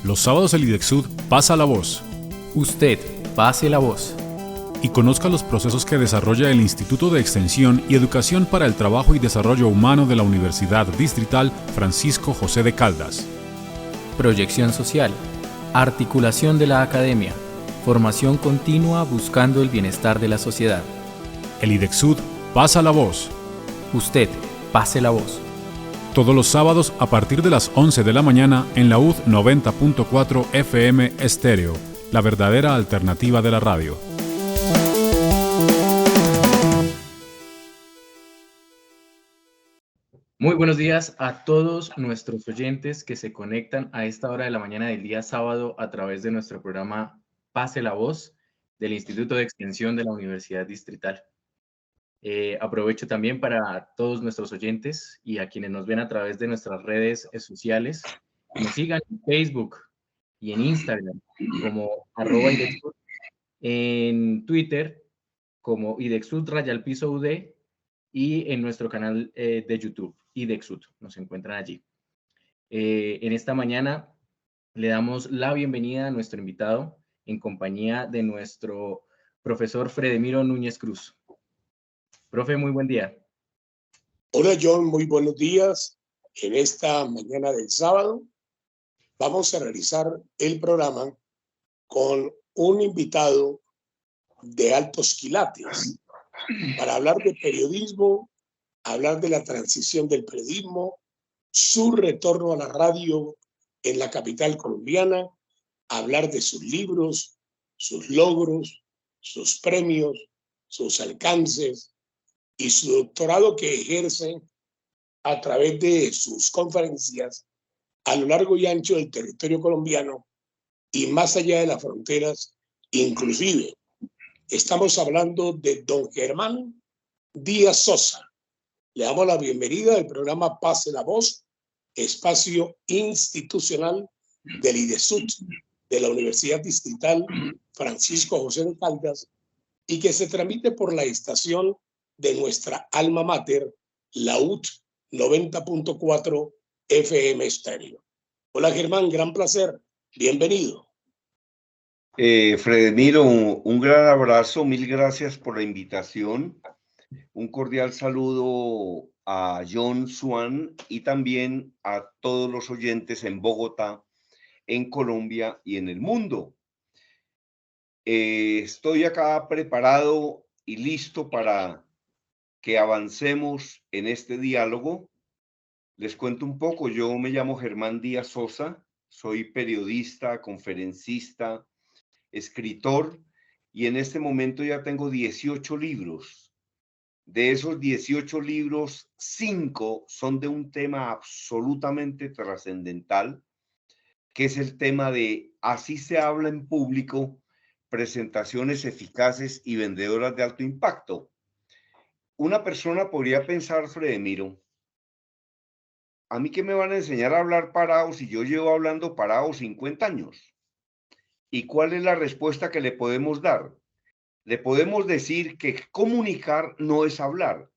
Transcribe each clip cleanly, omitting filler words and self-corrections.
Los sábados el IDEXUD pasa la voz. Usted pase la voz. Y conozca los procesos que desarrolla el Instituto de Extensión y Educación para el Trabajo y Desarrollo Humano de la Universidad Distrital Francisco José de Caldas. Proyección social, articulación de la academia, formación continua buscando el bienestar de la sociedad. El IDEXUD pasa la voz. Usted pase la voz. Todos los sábados a partir de las 11 de la mañana en la UD 90.4 FM Estéreo, la verdadera alternativa de la radio. Muy buenos días a todos nuestros oyentes que se conectan a esta hora de la mañana del día sábado a través de nuestro programa Pase la Voz del Instituto de Extensión de la Universidad Distrital. Aprovecho también para todos nuestros oyentes y a quienes nos ven a través de nuestras redes sociales, que nos sigan en Facebook y en Instagram como @idexud, en Twitter como idexud_UD y en nuestro canal de YouTube, IDEXUD, nos encuentran allí. En esta mañana le damos la bienvenida a nuestro invitado en compañía de nuestro profesor Fredemiro Núñez Cruz. Profe, muy buen día. Hola John, muy buenos días. En esta mañana del sábado vamos a realizar el programa con un invitado de altos quilates para hablar de periodismo, hablar de la transición del periodismo, su retorno a la radio en la capital colombiana, hablar de sus libros, sus logros, sus premios, sus alcances y su doctorado que ejerce a través de sus conferencias a lo largo y ancho del territorio colombiano y más allá de las fronteras, inclusive. Estamos hablando de don Germán Díaz Sosa. Le damos la bienvenida al programa Pase la Voz, espacio institucional del IDEXUD, de la Universidad Distrital Francisco José de Caldas, y que se transmite por la estación de nuestra alma mater, la UD 90.4 FM Estéreo. Hola Germán, gran placer, bienvenido. Fredemiro, un gran abrazo, mil gracias por la invitación. Un cordial saludo a John Swan y también a todos los oyentes en Bogotá, en Colombia y en el mundo. Estoy acá preparado y listo para que avancemos en este diálogo. Les cuento un poco, yo me llamo Germán Díaz Sosa, soy periodista, conferencista, escritor y en este momento ya tengo 18 libros. De esos 18 libros, 5 son de un tema absolutamente trascendental, que es el tema de Así se habla en público, presentaciones eficaces y vendedoras de alto impacto. Una persona podría pensar, Fredemiro, ¿a mí qué me van a enseñar a hablar parado si yo llevo hablando parado 50 años? ¿Y cuál es la respuesta que le podemos dar? Le podemos decir que comunicar no es hablar.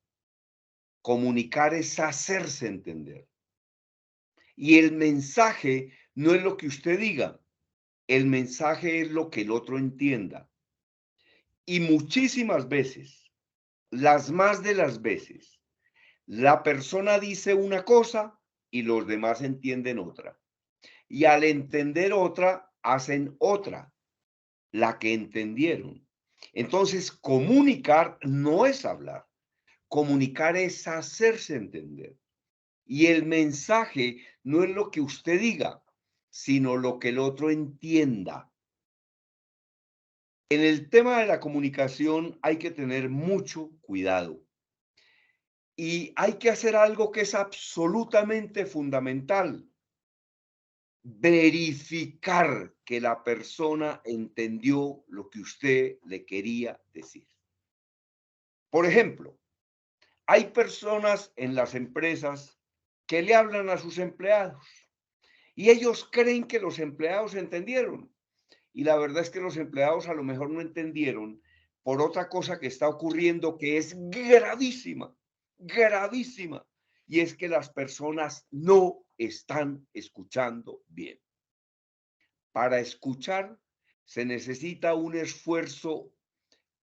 Comunicar es hacerse entender. Y el mensaje no es lo que usted diga. El mensaje es lo que el otro entienda. Y muchísimas veces, las más de las veces, la persona dice una cosa y los demás entienden otra. Y al entender otra, hacen otra, la que entendieron. Entonces, comunicar no es hablar. Comunicar es hacerse entender. Y el mensaje no es lo que usted diga, sino lo que el otro entienda. En el tema de la comunicación hay que tener mucho cuidado. Y hay que hacer algo que es absolutamente fundamental. Verificar que la persona entendió lo que usted le quería decir. Por ejemplo, hay personas en las empresas que le hablan a sus empleados y ellos creen que los empleados entendieron. Y la verdad es que los empleados a lo mejor no entendieron por otra cosa que está ocurriendo que es gravísima, gravísima. Y es que las personas no están escuchando bien. para escuchar se necesita un esfuerzo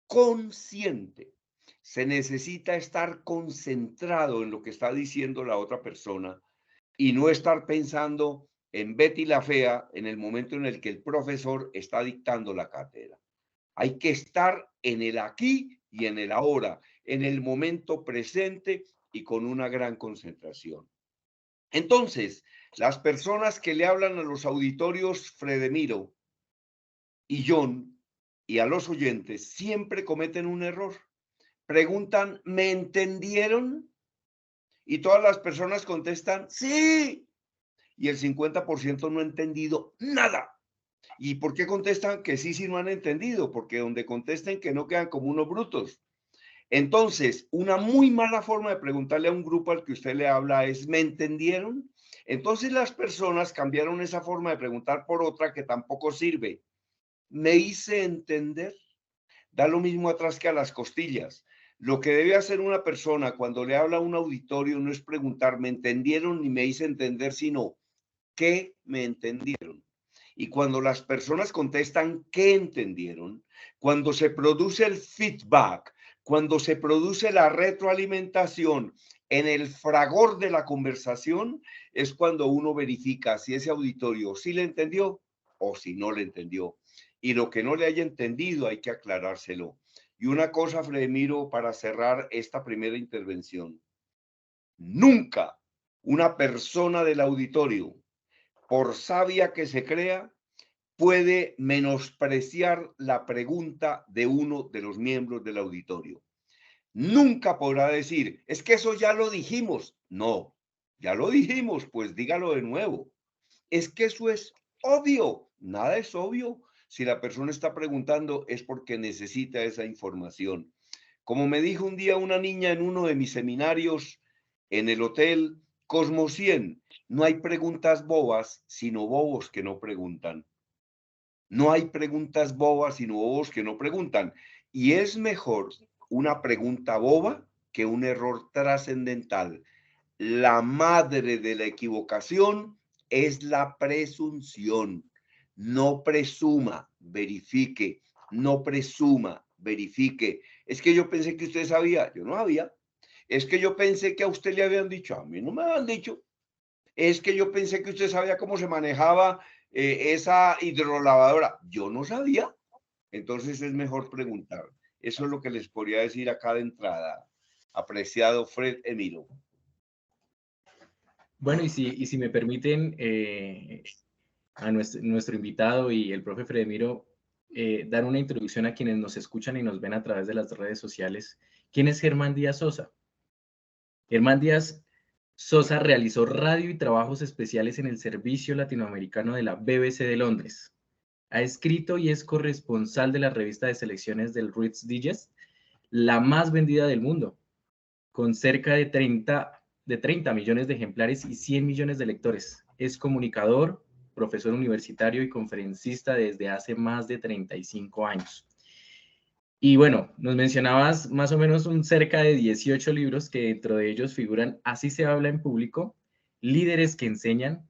consciente. Se necesita estar concentrado en lo que está diciendo la otra persona y no estar pensando en Betty la Fea en el momento en el que el profesor está dictando la cátedra. Hay que estar en el aquí y en el ahora, en el momento presente y con una gran concentración. Entonces, las personas que le hablan a los auditorios Fredemiro y John y a los oyentes siempre cometen un error. Preguntan, ¿me entendieron? Y todas las personas contestan, sí. Y el 50% no ha entendido nada. ¿Y por qué contestan que sí si no han entendido? Porque donde contesten que no quedan como unos brutos. Entonces, una muy mala forma de preguntarle a un grupo al que usted le habla es, ¿me entendieron? Entonces las personas cambiaron esa forma de preguntar por otra que tampoco sirve. ¿Me hice entender? Da lo mismo atrás que a las costillas. Lo que debe hacer una persona cuando le habla a un auditorio no es preguntar, ¿me entendieron? Ni me hice entender, sino, ¿qué me entendieron? Y cuando las personas contestan ¿qué entendieron? Cuando se produce el feedback, cuando se produce la retroalimentación en el fragor de la conversación, es cuando uno verifica si ese auditorio sí le entendió o si no le entendió. Y lo que no le haya entendido hay que aclarárselo. Y una cosa, Fredemiro, para cerrar esta primera intervención. Nunca una persona del auditorio, por sabia que se crea, puede menospreciar la pregunta de uno de los miembros del auditorio. Nunca podrá decir, es que eso ya lo dijimos. No, ya lo dijimos, pues dígalo de nuevo. Es que eso es obvio. Nada es obvio. Si la persona está preguntando es porque necesita esa información. Como me dijo un día una niña en uno de mis seminarios en el hotel Cosmo 100, no hay preguntas bobas, sino bobos que no preguntan. No hay preguntas bobas, sino bobos que no preguntan. Y es mejor una pregunta boba que un error trascendental. La madre de la equivocación es la presunción. No presuma, verifique. No presuma, verifique. Es que yo pensé que usted sabía. Yo no sabía. Es que yo pensé que a usted le habían dicho. A mí no me habían dicho. Es que yo pensé que usted sabía cómo se manejaba esa hidrolavadora. Yo no sabía. Entonces es mejor preguntar. Eso es lo que les podría decir acá de entrada, apreciado Fredemiro. Bueno, y si me permiten, a nuestro invitado y el profe Fredemiro, dar una introducción a quienes nos escuchan y nos ven a través de las redes sociales. ¿Quién es Germán Díaz Sosa? Germán Díaz Sosa realizó radio y trabajos especiales en el Servicio Latinoamericano de la BBC de Londres. Ha escrito y es corresponsal de la revista de selecciones del Reader's Digest, la más vendida del mundo, con cerca de 30 millones de ejemplares y 100 millones de lectores. Es comunicador, profesor universitario y conferencista desde hace más de 35 años. Y bueno, nos mencionabas más o menos cerca de 18 libros que dentro de ellos figuran Así se habla en público, Líderes que enseñan,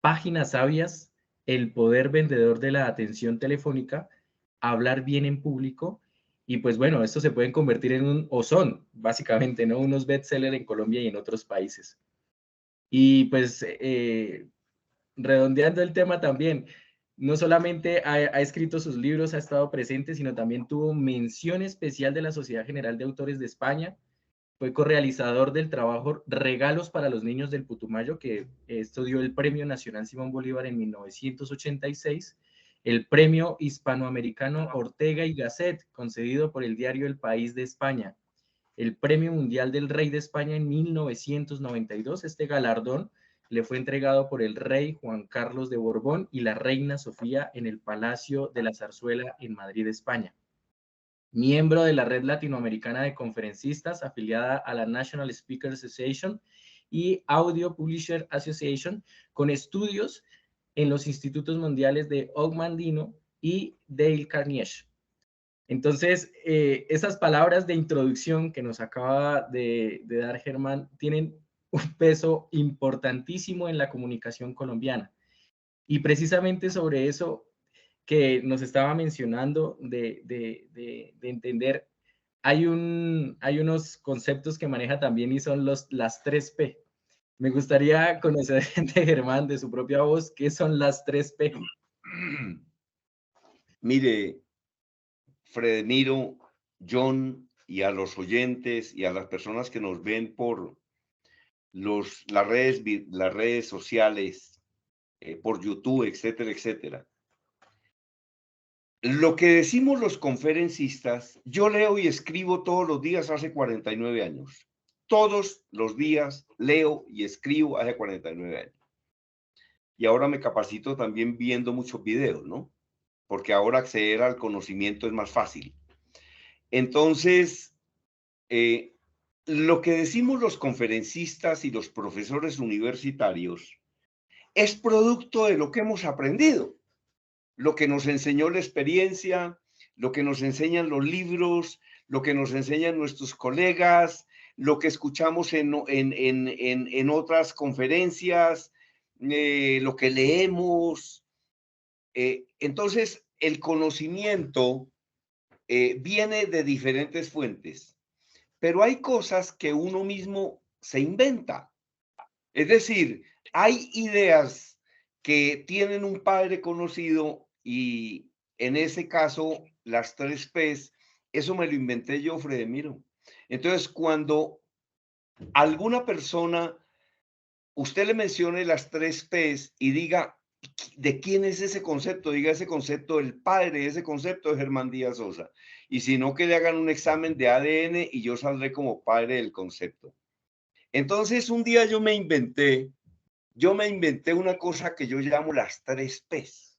Páginas sabias, El poder vendedor de la atención telefónica, Hablar bien en público. Y pues bueno, estos se pueden convertir en o son básicamente, ¿no? Unos bestsellers en Colombia y en otros países. Y pues redondeando el tema también, no solamente ha escrito sus libros, ha estado presente, sino también tuvo mención especial de la Sociedad General de Autores de España. Fue correalizador del trabajo Regalos para los Niños del Putumayo, que esto dio el Premio Nacional Simón Bolívar en 1986, el Premio Hispanoamericano Ortega y Gasset, concedido por el diario El País de España, el Premio Mundial del Rey de España en 1992. Este galardón le fue entregado por el rey Juan Carlos de Borbón y la reina Sofía en el Palacio de la Zarzuela en Madrid, España. Miembro de la Red Latinoamericana de Conferencistas, afiliada a la National Speakers Association y Audio Publisher Association, con estudios en los institutos mundiales de Ogmandino y Dale Carnegie. Entonces, esas palabras de introducción que nos acaba de dar Germán tienen un peso importantísimo en la comunicación colombiana. Y precisamente sobre eso que nos estaba mencionando de entender, hay unos conceptos que maneja también y son las 3P. Me gustaría conocer de Germán, de su propia voz, ¿qué son las 3P? Mire, Fredemiro, John, y a los oyentes y a las personas que nos ven por las redes sociales, por YouTube, etcétera, etcétera. Lo que decimos los conferencistas, yo leo y escribo todos los días hace 49 años. Todos los días leo y escribo hace 49 años. Y ahora me capacito también viendo muchos videos, ¿no? Porque ahora acceder al conocimiento es más fácil. Entonces, lo que decimos los conferencistas y los profesores universitarios es producto de lo que hemos aprendido, lo que nos enseñó la experiencia, lo que nos enseñan los libros, lo que nos enseñan nuestros colegas, lo que escuchamos en otras conferencias, lo que leemos. Entonces, el conocimiento viene de diferentes fuentes, pero hay cosas que uno mismo se inventa. Es decir, hay ideas que tienen un padre conocido y en ese caso las 3Ps, eso me lo inventé yo, Fredemiro. Entonces, cuando alguna persona, usted le mencione las 3Ps y diga, ¿de quién es ese concepto? Diga ese concepto del padre de ese concepto de Germán Díaz Sosa. Y si no, que le hagan un examen de ADN y yo saldré como padre del concepto. Entonces, un día yo me inventé una cosa que yo llamo las 3Ps.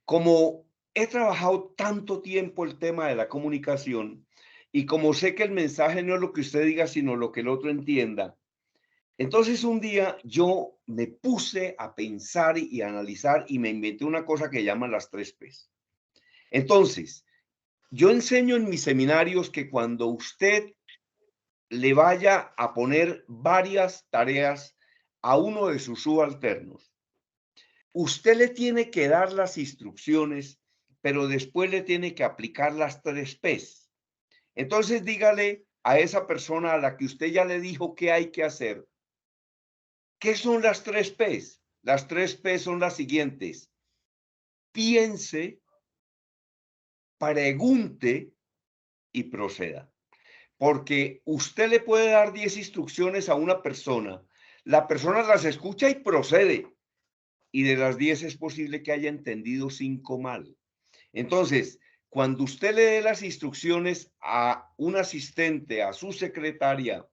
Como he trabajado tanto tiempo el tema de la comunicación y como sé que el mensaje no es lo que usted diga, sino lo que el otro entienda, entonces un día yo me puse a pensar y analizar y me inventé una cosa que llaman las 3Ps. Entonces, yo enseño en mis seminarios que cuando usted le vaya a poner varias tareas a uno de sus subalternos, usted le tiene que dar las instrucciones, pero después le tiene que aplicar las 3Ps. Entonces dígale a esa persona a la que usted ya le dijo qué hay que hacer. ¿Qué son las 3Ps? Las 3Ps son las siguientes: piense, pregunte y proceda. Porque usted le puede dar 10 instrucciones a una persona, la persona las escucha y procede, y de las 10 es posible que haya entendido 5 mal. Entonces, cuando usted le dé las instrucciones a un asistente, a su secretaria,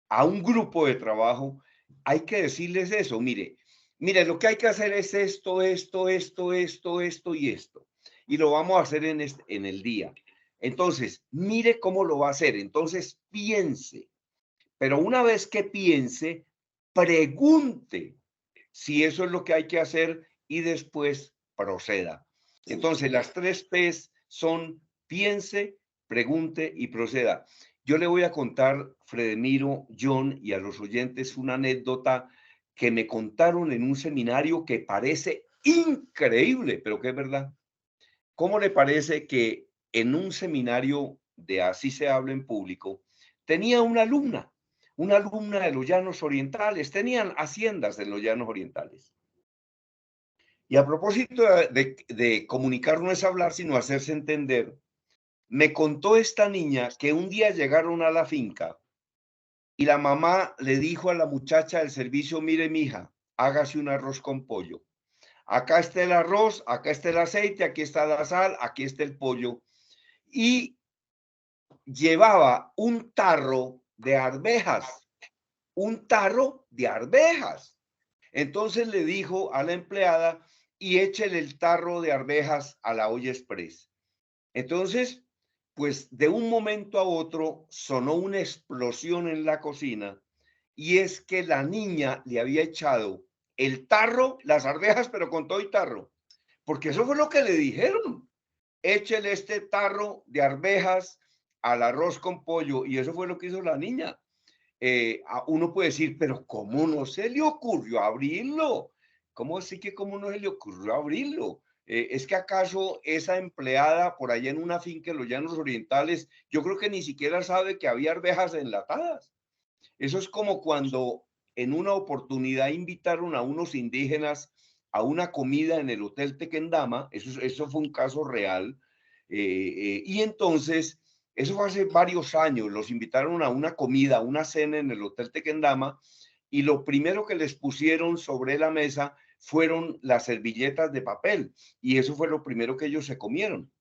a un grupo de trabajo, hay que decirles eso. Mire, lo que hay que hacer es esto y esto. Y lo vamos a hacer en el día. Entonces, mire cómo lo va a hacer. Entonces, piense. Pero una vez que piense, pregunte si eso es lo que hay que hacer y después proceda. Entonces, las 3Ps son piense, pregunte y proceda. Yo le voy a contar, Fredemiro, John, y a los oyentes una anécdota que me contaron en un seminario que parece increíble, pero que es verdad. ¿Cómo le parece que en un seminario de Así se habla en público, tenía una alumna de los Llanos Orientales, tenían haciendas en los Llanos Orientales? Y a propósito de comunicar no es hablar, sino hacerse entender, me contó esta niña que un día llegaron a la finca y la mamá le dijo a la muchacha del servicio: mire, mija, hágase un arroz con pollo. Acá está el arroz, acá está el aceite, aquí está la sal, aquí está el pollo. Y llevaba un tarro de arvejas, Entonces le dijo a la empleada: y échele el tarro de arvejas a la olla express. Entonces, pues de un momento a otro sonó una explosión en la cocina, y es que la niña le había echado el tarro, las arvejas, pero con todo y tarro, porque eso fue lo que le dijeron: échele este tarro de arvejas al arroz con pollo, y eso fue lo que hizo la niña. Uno puede decir, pero ¿cómo no se le ocurrió abrirlo? ¿Cómo así que cómo no se le ocurrió abrirlo? ¿Es que acaso esa empleada por allá en una finca en los Llanos Orientales, yo creo que ni siquiera sabe que había arvejas enlatadas? Eso es como cuando en una oportunidad invitaron a unos indígenas a una comida en el Hotel Tequendama, eso fue un caso real, y entonces, eso fue hace varios años, los invitaron a una comida, a una cena en el Hotel Tequendama, y lo primero que les pusieron sobre la mesa fueron las servilletas de papel, y eso fue lo primero que ellos se comieron.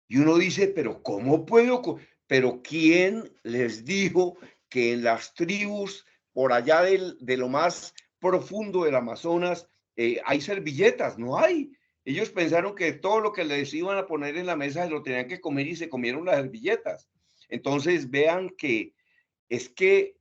Y uno dice, pero ¿cómo puedo? Pero ¿quién les dijo que en las tribus por allá de lo más profundo del Amazonas hay servilletas? No hay. Ellos pensaron que todo lo que les iban a poner en la mesa se lo tenían que comer y se comieron las servilletas. Entonces vean que es que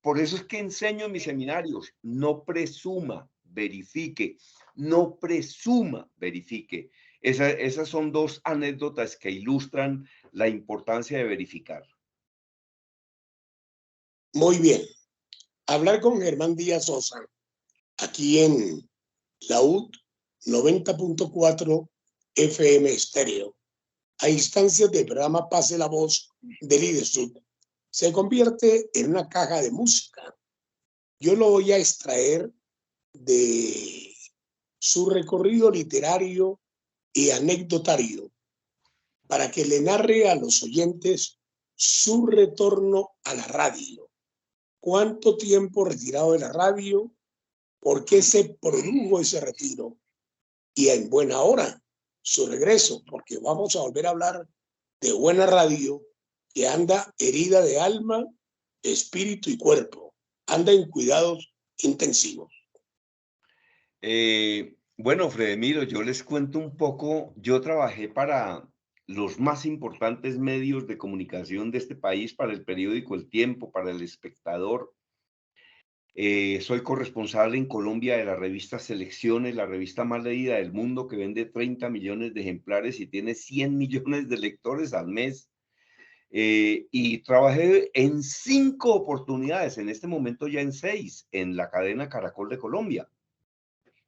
por eso es que enseño en mis seminarios, no presuma, verifique, no presuma, verifique. Esas son dos anécdotas que ilustran la importancia de verificar. Muy bien. Hablar con Germán Díaz Sosa, aquí en la UD 90.4 FM Estéreo, a instancias del programa Pase la Voz del IDESUD, se convierte en una caja de música. Yo lo voy a extraer de su recorrido literario y anecdotario para que le narre a los oyentes su retorno a la radio. ¿Cuánto tiempo retirado de la radio? ¿Por qué se produjo ese retiro? Y en buena hora su regreso, porque vamos a volver a hablar de buena radio que anda herida de alma, espíritu y cuerpo. Anda en cuidados intensivos. Bueno, Fredemiro, yo les cuento un poco. Yo trabajé para los más importantes medios de comunicación de este país, para el periódico El Tiempo, para El Espectador. Soy corresponsal en Colombia de la revista Selecciones, la revista más leída del mundo, que vende 30 millones de ejemplares y tiene 100 millones de lectores al mes. Y trabajé en 5 oportunidades, en este momento ya en 6, en la cadena Caracol de Colombia.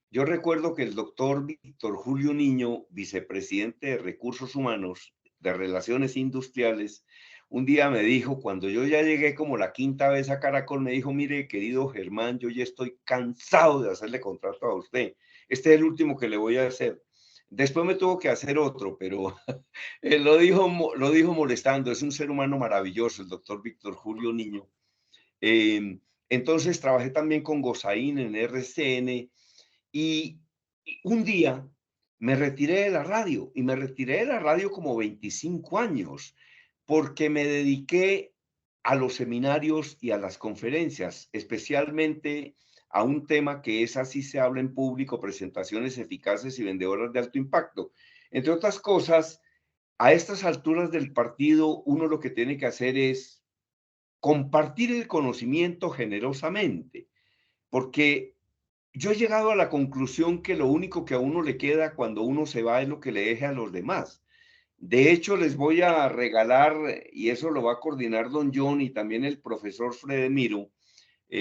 Yo recuerdo que el doctor Víctor Julio Niño, vicepresidente de Recursos Humanos, de Relaciones Industriales, un día me dijo, cuando yo ya llegué como la 5ª vez a Caracol, me dijo, mire, querido Germán, yo ya estoy cansado de hacerle contrato a usted. Este es el último que le voy a hacer. Después me tuvo que hacer otro, pero lo dijo molestando. Es un ser humano maravilloso, el doctor Víctor Julio Niño. Entonces trabajé también con Gozaín en RCN y un día me retiré de la radio y me retiré de la radio como 25 años porque me dediqué a los seminarios y a las conferencias, especialmente a un tema que es Así se habla en público, presentaciones eficaces y vendedoras de alto impacto. Entre otras cosas, a estas alturas del partido, uno lo que tiene que hacer es compartir el conocimiento generosamente, porque yo he llegado a la conclusión que lo único que a uno le queda cuando uno se va es lo que le deje a los demás. De hecho, les voy a regalar, y eso lo va a coordinar don John y también el profesor Fredemiro,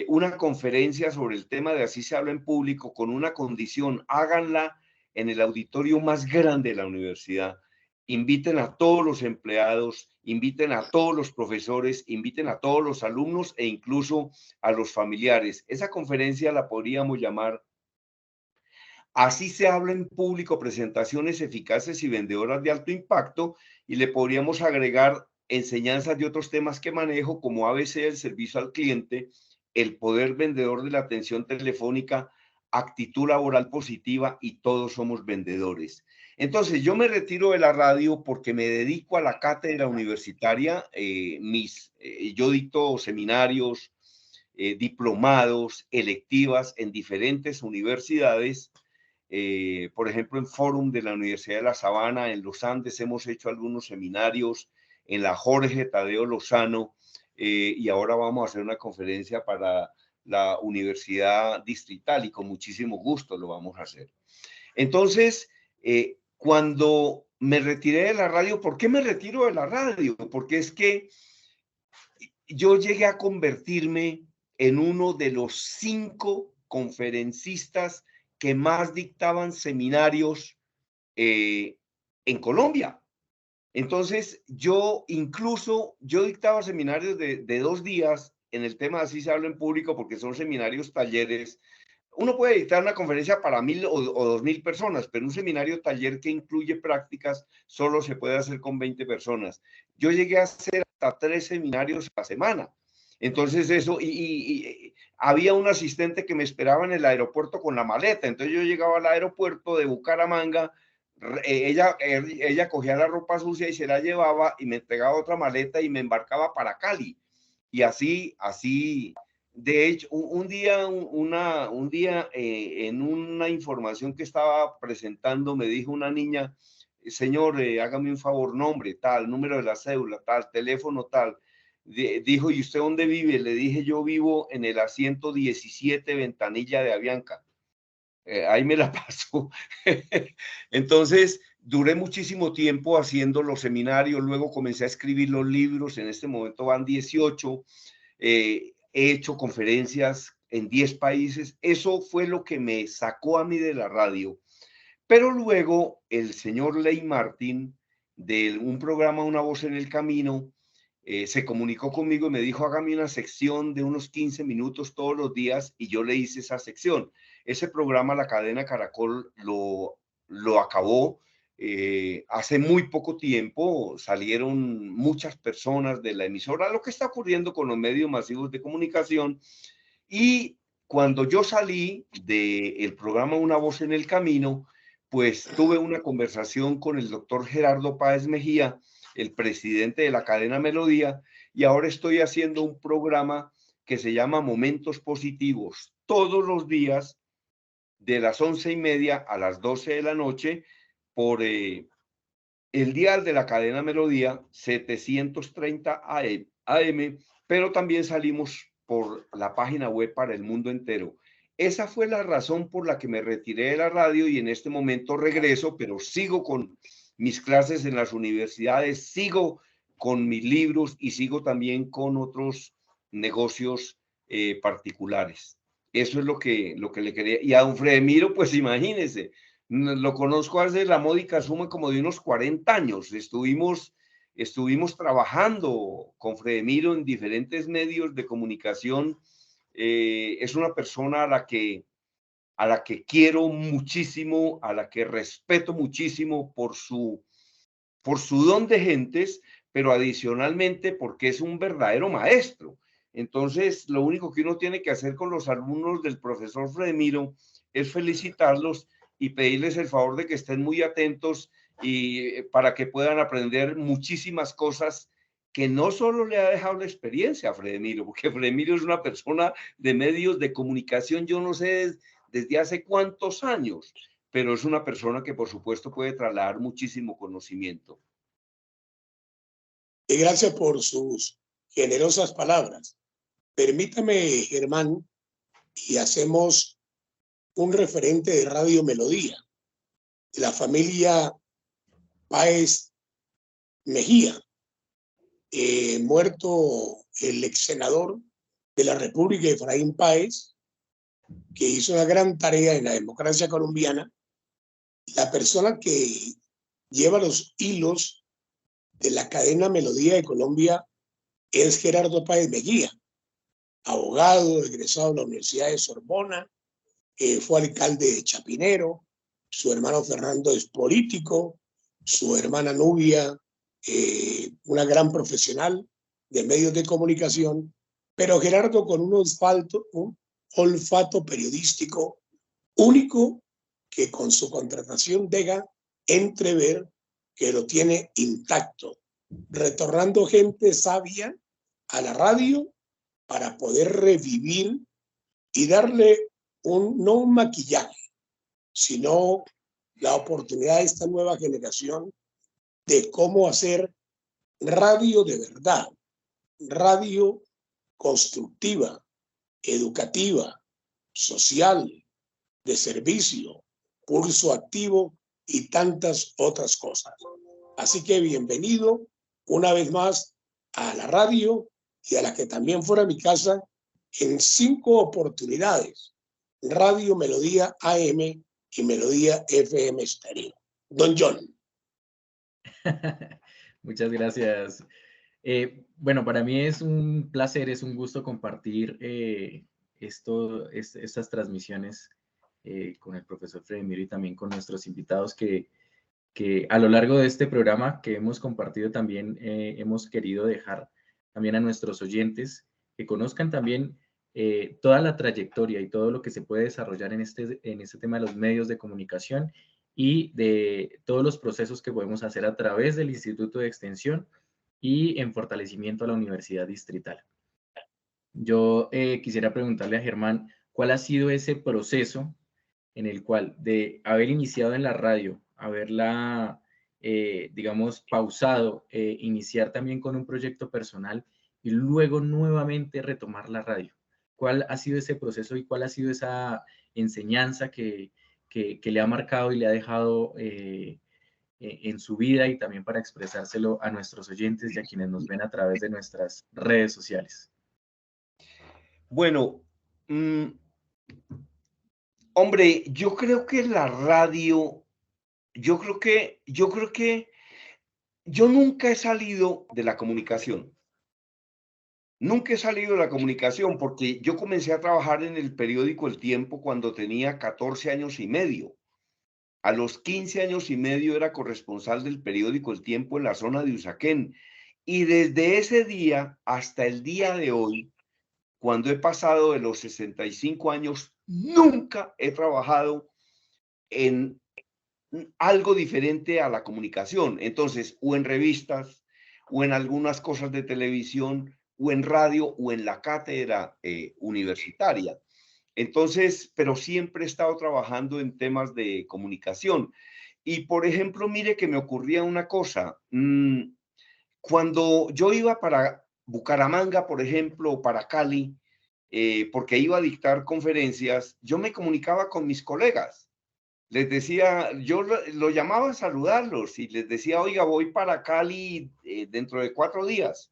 una conferencia sobre el tema de Así se habla en público con una condición: háganla en el auditorio más grande de la universidad. Inviten a todos los empleados, inviten a todos los profesores, inviten a todos los alumnos e incluso a los familiares. Esa conferencia la podríamos llamar Así se habla en público, presentaciones eficaces y vendedoras de alto impacto, y le podríamos agregar enseñanzas de otros temas que manejo, como ABC del servicio al cliente, el poder vendedor de la atención telefónica, actitud laboral positiva y todos somos vendedores. Entonces, yo me retiro de la radio porque me dedico a la cátedra universitaria. Yo dicto seminarios, diplomados, electivas en diferentes universidades. Por ejemplo, en Fórum de la Universidad de La Sabana, en los Andes, hemos hecho algunos seminarios, en la Jorge Tadeo Lozano, y ahora vamos a hacer una conferencia para la Universidad Distrital y con muchísimo gusto lo vamos a hacer. Entonces, cuando me retiré de la radio, ¿por qué me retiro de la radio? Porque es que yo llegué a convertirme en uno de los 5 conferencistas que más dictaban seminarios en Colombia. Entonces, yo dictaba seminarios de 2 días en el tema Así se habla en público, porque son seminarios, talleres. Uno puede dictar una conferencia para 1.000 o 2.000 personas, pero un seminario taller que incluye prácticas solo se puede hacer con 20 personas. Yo llegué a hacer hasta 3 seminarios a la semana. Entonces eso, y había un asistente que me esperaba en el aeropuerto con la maleta. Entonces yo llegaba al aeropuerto de Bucaramanga, ella cogía la ropa sucia y se la llevaba y me entregaba otra maleta y me embarcaba para Cali. Y así, de hecho, un día en una información que estaba presentando me dijo una niña, señor, hágame un favor, nombre, tal, número de la cédula, tal, teléfono, tal. Dijo, ¿y usted dónde vive? Le dije, yo vivo en el asiento 17, Ventanilla de Avianca. Ahí me la paso. Entonces, duré muchísimo tiempo haciendo los seminarios, luego comencé a escribir los libros, en este momento van 18, he hecho conferencias en 10 países, eso fue lo que me sacó a mí de la radio. Pero luego el señor Ley Martin, de un programa Una Voz en el Camino, se comunicó conmigo y me dijo, hágame una sección de unos 15 minutos todos los días, y yo le hice esa sección. Ese programa la cadena Caracol lo acabó hace muy poco tiempo. Salieron muchas personas de la emisora, lo que está ocurriendo con los medios masivos de comunicación. Y cuando yo salí del programa Una Voz en el Camino, pues tuve una conversación con el doctor Gerardo Páez Mejía, el presidente de la cadena Melodía, y ahora estoy haciendo un programa que se llama Momentos Positivos, todos los días de las 11:30 a las 12 de la noche por el dial de la cadena Melodía 730 AM, pero también salimos por la página web para el mundo entero. Esa fue la razón por la que me retiré de la radio y en este momento regreso, pero sigo con mis clases en las universidades, sigo con mis libros y sigo también con otros negocios particulares. Eso es lo que le quería. Y a don Fredemiro, pues imagínense, lo conozco hace la módica suma como de unos 40 años. Estuvimos trabajando con Fredemiro en diferentes medios de comunicación. Es una persona a la que quiero muchísimo, a la que respeto muchísimo por su don de gentes, pero adicionalmente porque es un verdadero maestro. Entonces, lo único que uno tiene que hacer con los alumnos del profesor Fredemiro es felicitarlos y pedirles el favor de que estén muy atentos y para que puedan aprender muchísimas cosas que no solo le ha dejado la experiencia a Fredemiro, porque Fredemiro es una persona de medios de comunicación, yo no sé desde hace cuántos años, pero es una persona que por supuesto puede trasladar muchísimo conocimiento. Y gracias por sus generosas palabras. Permítame, Germán, y hacemos un referente de Radio Melodía, de la familia Páez Mejía, muerto el ex senador de la República, Efraín Páez, que hizo una gran tarea en la democracia colombiana. La persona que lleva los hilos de la cadena Melodía de Colombia es Gerardo Páez Mejía, abogado, egresado de la Universidad de Sorbona, fue alcalde de Chapinero, su hermano Fernando es político, su hermana Nubia, una gran profesional de medios de comunicación, pero Gerardo con un olfato periodístico único que con su contratación deja entrever que lo tiene intacto, retornando gente sabia a la radio para poder revivir y darle no un maquillaje, sino la oportunidad de esta nueva generación de cómo hacer radio de verdad, radio constructiva, educativa, social, de servicio, pulso activo y tantas otras cosas. Así que bienvenido una vez más a la radio y a la que también fuera mi casa en 5 oportunidades Radio Melodía AM y Melodía FM Estéreo. Don John. Muchas gracias. Bueno, para mí es un placer, es un gusto compartir estas transmisiones con el profesor Fredemiro y también con nuestros invitados que a lo largo de este programa que hemos compartido también hemos querido dejar también a nuestros oyentes que conozcan también toda la trayectoria y todo lo que se puede desarrollar en este tema de los medios de comunicación y de todos los procesos que podemos hacer a través del Instituto de Extensión y en fortalecimiento a la Universidad Distrital. Yo quisiera preguntarle a Germán, ¿cuál ha sido ese proceso en el cual de haber iniciado en la radio, haberla, digamos, pausado, iniciar también con un proyecto personal y luego nuevamente retomar la radio? ¿Cuál ha sido ese proceso y cuál ha sido esa enseñanza que le ha marcado y le ha dejado en su vida y también para expresárselo a nuestros oyentes y a quienes nos ven a través de nuestras redes sociales? Bueno, hombre, yo creo que la radio, yo creo que yo nunca he salido de la comunicación. Nunca he salido de la comunicación porque yo comencé a trabajar en el periódico El Tiempo cuando tenía 14 años y medio. A los 15 años y medio era corresponsal del periódico El Tiempo en la zona de Usaquén. Y desde ese día hasta el día de hoy, cuando he pasado de los 65 años, nunca he trabajado en algo diferente a la comunicación. Entonces, o en revistas, o en algunas cosas de televisión, o en radio, o en la cátedra universitaria. Entonces, pero siempre he estado trabajando en temas de comunicación. Y, por ejemplo, mire que me ocurría una cosa. Cuando yo iba para Bucaramanga, por ejemplo, o para Cali, porque iba a dictar conferencias, yo me comunicaba con mis colegas. Les decía, yo lo llamaba a saludarlos y les decía, oiga, voy para Cali dentro de 4 días.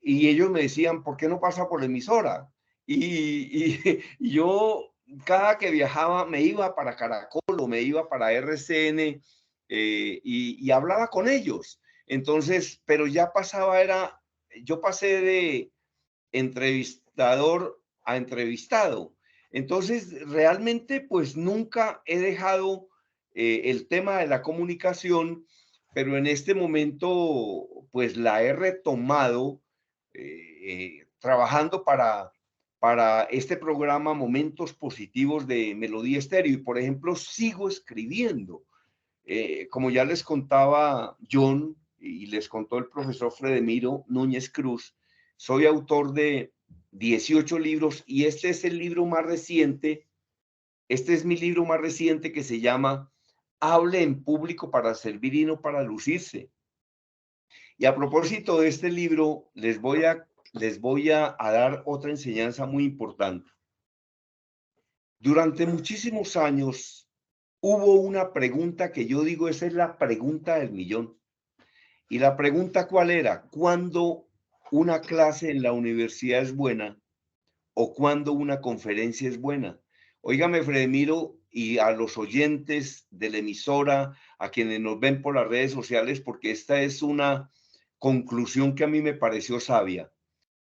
Y ellos me decían, ¿por qué no pasa por la emisora? Y yo cada que viajaba me iba para Caracol o me iba para RCN y hablaba con ellos. Entonces, pero ya pasaba, yo pasé de entrevistador a entrevistado. Entonces, realmente, pues nunca he dejado el tema de la comunicación, pero en este momento, pues la he retomado trabajando para este programa Momentos Positivos de Melodía Estéreo. Y, por ejemplo, sigo escribiendo. Como ya les contaba John y les contó el profesor Fredemiro Núñez Cruz, soy autor de 18 libros y este es el libro más reciente. Este es mi libro más reciente que se llama Hable en público para servir y no para lucirse. Y a propósito de este libro, les voy a dar otra enseñanza muy importante. Durante muchísimos años hubo una pregunta que yo digo, esa es la pregunta del millón. Y la pregunta, ¿cuál era? ¿Cuándo una clase en la universidad es buena o cuándo una conferencia es buena? Óigame, Fredemiro, y a los oyentes de la emisora, a quienes nos ven por las redes sociales, porque esta es una conclusión que a mí me pareció sabia.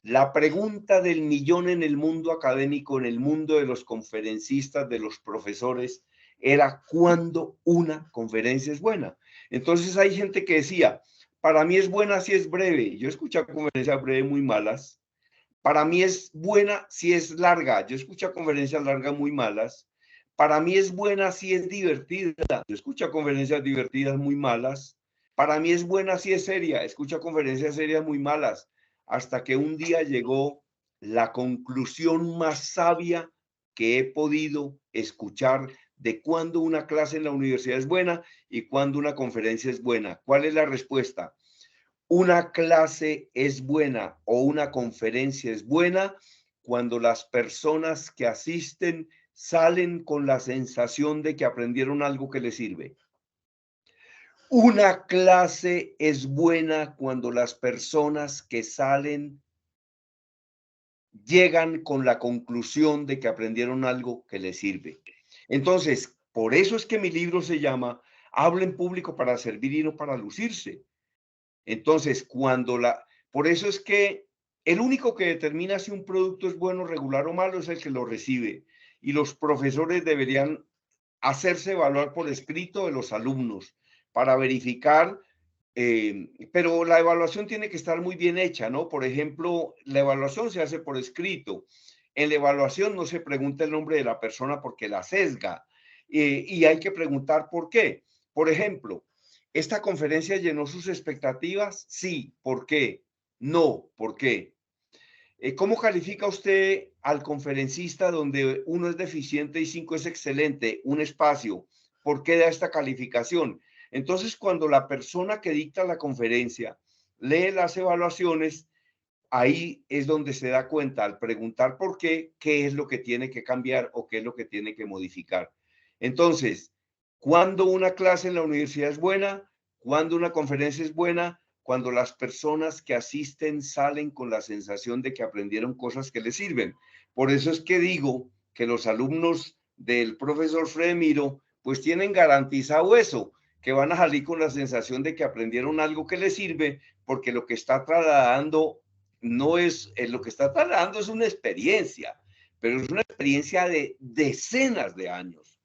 La pregunta del millón en el mundo académico, en el mundo de los conferencistas, de los profesores, era ¿cuándo una conferencia es buena? Entonces hay gente que decía, para mí es buena si es breve. Yo he escuchado conferencias breves muy malas. Para mí es buena si es larga. Yo he escuchado conferencias largas muy malas. Para mí es buena si es divertida. Yo escucho conferencias divertidas muy malas. Para mí es buena si es seria. Escucho conferencias serias muy malas. Hasta que un día llegó la conclusión más sabia que he podido escuchar de cuándo una clase en la universidad es buena y cuándo una conferencia es buena. ¿Cuál es la respuesta? Una clase es buena o una conferencia es buena cuando las personas que asisten salen con la sensación de que aprendieron algo que les sirve. Una clase es buena cuando las personas que salen llegan con la conclusión de que aprendieron algo que les sirve. Entonces, por eso es que mi libro se llama Habla en público para servir y no para lucirse. Entonces, por eso es que el único que determina si un producto es bueno, regular o malo es el que lo recibe. Y los profesores deberían hacerse evaluar por escrito de los alumnos para verificar, pero la evaluación tiene que estar muy bien hecha, ¿no? Por ejemplo, la evaluación se hace por escrito. En la evaluación no se pregunta el nombre de la persona porque la sesga, y hay que preguntar por qué. Por ejemplo, ¿esta conferencia llenó sus expectativas? Sí. ¿Por qué? No. ¿Por qué? ¿Cómo califica usted al conferencista donde 1 es deficiente y 5 es excelente? Un espacio. ¿Por qué da esta calificación? Entonces, cuando la persona que dicta la conferencia lee las evaluaciones, ahí es donde se da cuenta, al preguntar por qué es lo que tiene que cambiar o qué es lo que tiene que modificar. Entonces, ¿cuándo una clase en la universidad es buena? ¿Cuándo una conferencia es buena? Cuando las personas que asisten salen con la sensación de que aprendieron cosas que les sirven. Por eso es que digo que los alumnos del profesor Fredemiro pues tienen garantizado eso, que van a salir con la sensación de que aprendieron algo que les sirve, porque lo que está trasladando no es, lo que está trasladando es una experiencia, pero es una experiencia de decenas de años.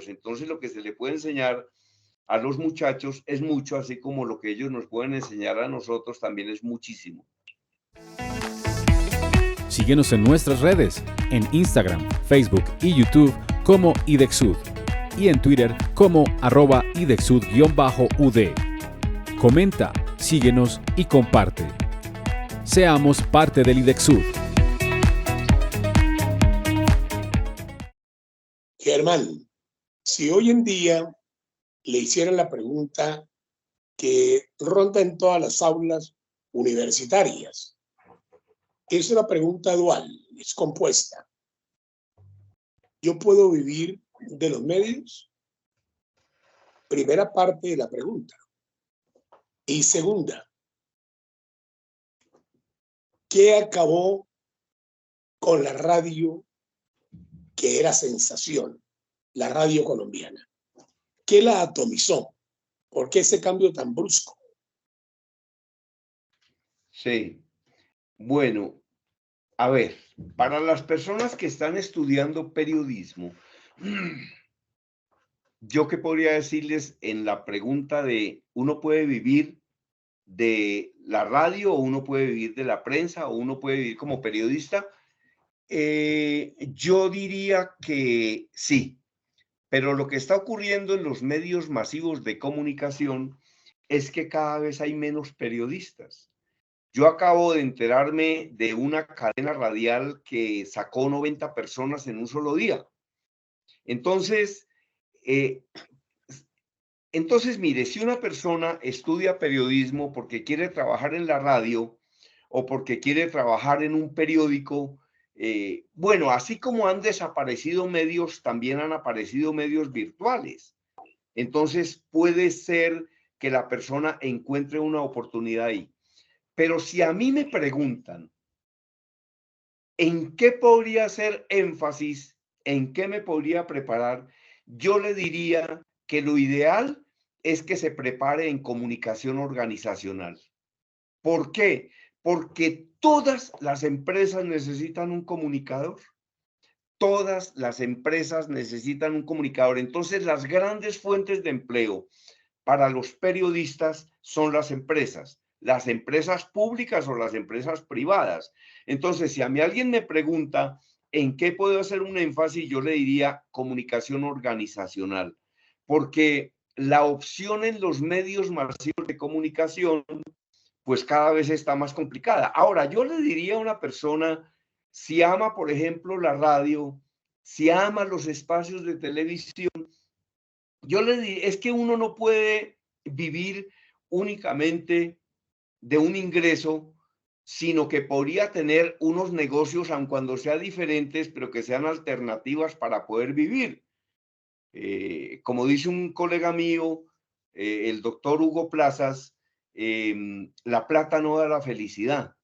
Entonces lo que se le puede enseñar a los muchachos es mucho, así como lo que ellos nos pueden enseñar a nosotros también es muchísimo. Síguenos en nuestras redes, en Instagram, Facebook y YouTube como IDEXUD y en Twitter como @IDEXUD_UD. Comenta, síguenos y comparte. Seamos parte del IDEXUD. Germán, si hoy en día le hicieran la pregunta que ronda en todas las aulas universitarias, es una pregunta dual, es compuesta. ¿Yo puedo vivir de los medios? Primera parte de la pregunta. Y segunda, ¿qué acabó con la radio que era sensación, la radio colombiana? ¿Qué la atomizó? ¿Por qué ese cambio tan brusco? Sí, bueno, a ver, para las personas que están estudiando periodismo, yo qué podría decirles en la pregunta de uno puede vivir de la radio o uno puede vivir de la prensa o uno puede vivir como periodista. Yo diría que sí, pero lo que está ocurriendo en los medios masivos de comunicación es que cada vez hay menos periodistas. Yo acabo de enterarme de una cadena radial que sacó 90 personas en un solo día. Entonces, mire, si una persona estudia periodismo porque quiere trabajar en la radio o porque quiere trabajar en un periódico, bueno, así como han desaparecido medios, también han aparecido medios virtuales. Entonces, puede ser que la persona encuentre una oportunidad ahí. Pero si a mí me preguntan, ¿en qué podría hacer énfasis? ¿En qué me podría preparar? Yo le diría que lo ideal es que se prepare en comunicación organizacional. ¿Por qué? Porque todas las empresas necesitan un comunicador. Todas las empresas necesitan un comunicador. Entonces, las grandes fuentes de empleo para los periodistas son las empresas públicas o las empresas privadas. Entonces, si a mí alguien me pregunta en qué puedo hacer un énfasis, yo le diría comunicación organizacional, porque la opción en los medios masivos de comunicación, pues cada vez está más complicada. Ahora, yo le diría a una persona, si ama, por ejemplo, la radio, si ama los espacios de televisión, yo le diría, es que uno no puede vivir únicamente de un ingreso, sino que podría tener unos negocios, aun cuando sean diferentes, pero que sean alternativas para poder vivir. Como dice un colega mío, el doctor Hugo Plazas, la plata no da la felicidad,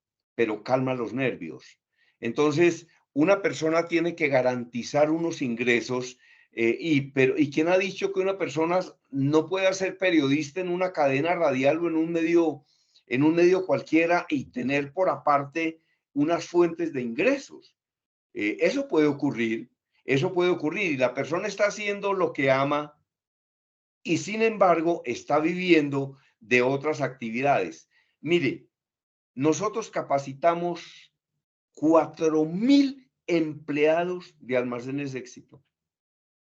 pero calma los nervios. Entonces, una persona tiene que garantizar unos ingresos. ¿Y quién ha dicho que una persona no puede ser periodista en una cadena radial o en un medio cualquiera y tener por aparte unas fuentes de ingresos? Eso puede ocurrir y la persona está haciendo lo que ama y sin embargo está viviendo de otras actividades. Mire, nosotros capacitamos 4.000 empleados de Almacenes Éxito.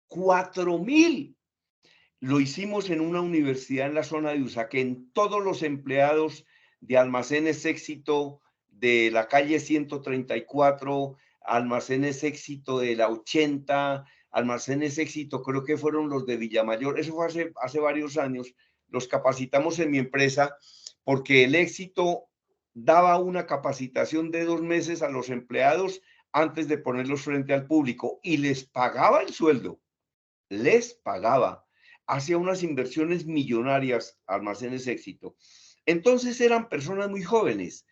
4.000. Lo hicimos en una universidad en la zona de Usaquén. Todos los empleados de Almacenes Éxito de la calle 134, Almacenes Éxito de la 80, Almacenes Éxito, creo que fueron los de Villamayor. Eso fue hace varios años. Los capacitamos en mi empresa porque el Éxito daba una capacitación de 2 meses a los empleados antes de ponerlos frente al público y les pagaba el sueldo. Les pagaba, hacía unas inversiones millonarias Almacenes Éxito. Entonces eran personas muy jóvenes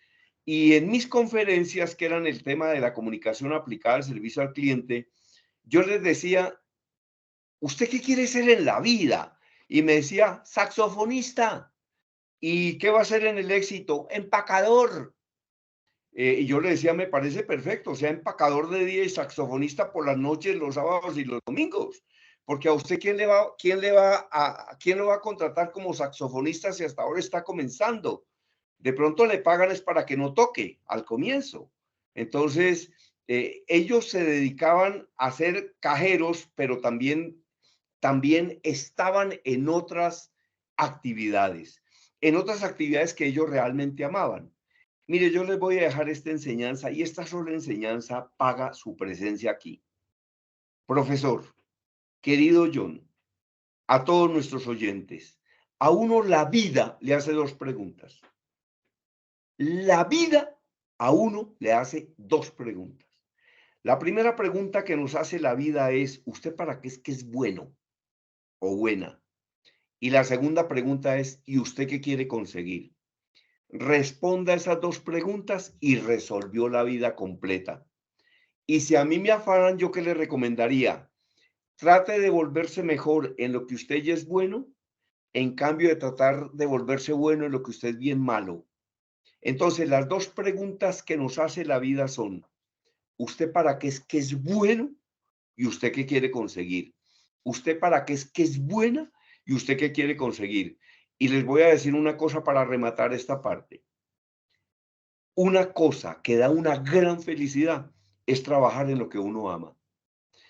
y en mis conferencias, que eran el tema de la comunicación aplicada al servicio al cliente, yo les decía, ¿usted qué quiere ser en la vida? Y me decía, saxofonista. ¿Y qué va a ser en el Éxito? Empacador. Y yo le decía, me parece perfecto, sea empacador de día y saxofonista por las noches, los sábados y los domingos. Porque a usted, ¿quién lo va a contratar como saxofonista si hasta ahora está comenzando? De pronto le pagan es para que no toque al comienzo. Entonces, ellos se dedicaban a ser cajeros, pero también estaban en otras actividades que ellos realmente amaban. Mire, yo les voy a dejar esta enseñanza y esta sola enseñanza paga su presencia aquí. Profesor, querido John, a todos nuestros oyentes, a uno la vida le hace 2 preguntas. La vida a uno le hace 2 preguntas. La primera pregunta que nos hace la vida es, ¿usted para qué es que es bueno o buena? Y la segunda pregunta es, ¿y usted qué quiere conseguir? Responda a esas 2 preguntas y resolvió la vida completa. Y si a mí me afanan, ¿yo qué le recomendaría? Trate de volverse mejor en lo que usted ya es bueno, en cambio de tratar de volverse bueno en lo que usted es bien malo. Entonces, las 2 preguntas que nos hace la vida son, ¿usted para qué es que es bueno? ¿Y usted qué quiere conseguir? ¿Usted para qué es que es buena? ¿Y usted qué quiere conseguir? Y les voy a decir una cosa para rematar esta parte. Una cosa que da una gran felicidad es trabajar en lo que uno ama.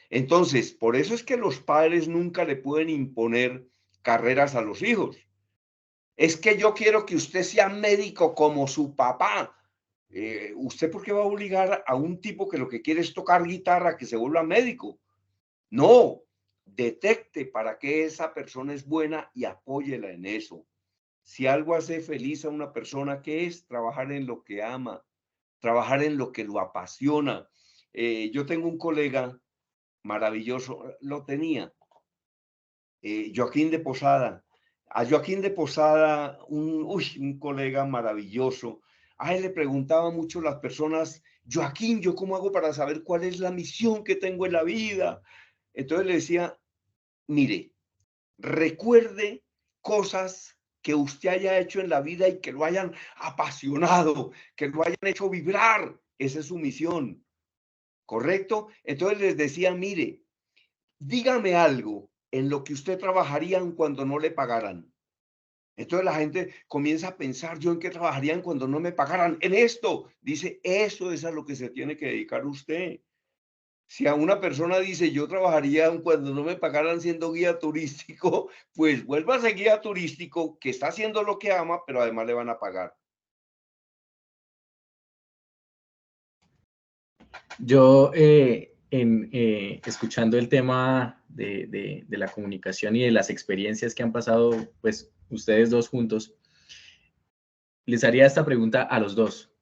Entonces, por eso es que los padres nunca le pueden imponer carreras a los hijos. Es que yo quiero que usted sea médico como su papá. ¿Usted por qué va a obligar a un tipo que lo que quiere es tocar guitarra que se vuelva médico? No, detecte para qué esa persona es buena y apóyela en eso. Si algo hace feliz a una persona, ¿qué es? Trabajar en lo que ama, trabajar en lo que lo apasiona. Yo tengo un colega maravilloso, lo tenía, Joaquín de Posada. A Joaquín de Posada, un colega maravilloso. A él le preguntaba mucho las personas, Joaquín, ¿yo cómo hago para saber cuál es la misión que tengo en la vida? Entonces le decía, mire, recuerde cosas que usted haya hecho en la vida y que lo hayan apasionado, que lo hayan hecho vibrar. Esa es su misión, ¿correcto? Entonces les decía, mire, dígame algo en lo que usted trabajarían cuando no le pagaran. Entonces la gente comienza a pensar, ¿yo en qué trabajarían cuando no me pagaran? En esto. Dice, eso es a lo que se tiene que dedicar usted. Si a una persona dice, yo trabajaría cuando no me pagaran siendo guía turístico, pues vuelva a ser guía turístico, que está haciendo lo que ama, pero además le van a pagar. Yo, escuchando el tema de la comunicación y de las experiencias que han pasado, pues, ustedes dos juntos, les haría esta pregunta a los dos.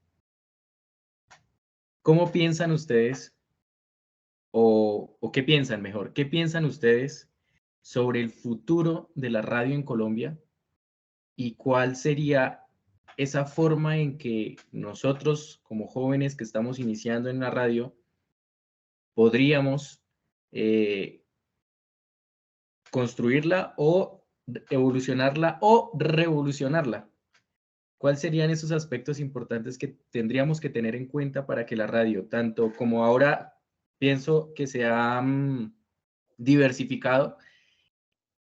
¿Cómo piensan ustedes, o qué piensan mejor, qué piensan ustedes sobre el futuro de la radio en Colombia y cuál sería esa forma en que nosotros, como jóvenes que estamos iniciando en la radio, podríamos construirla o evolucionarla o revolucionarla. ¿Cuáles serían esos aspectos importantes que tendríamos que tener en cuenta para que la radio, tanto como ahora pienso que se ha diversificado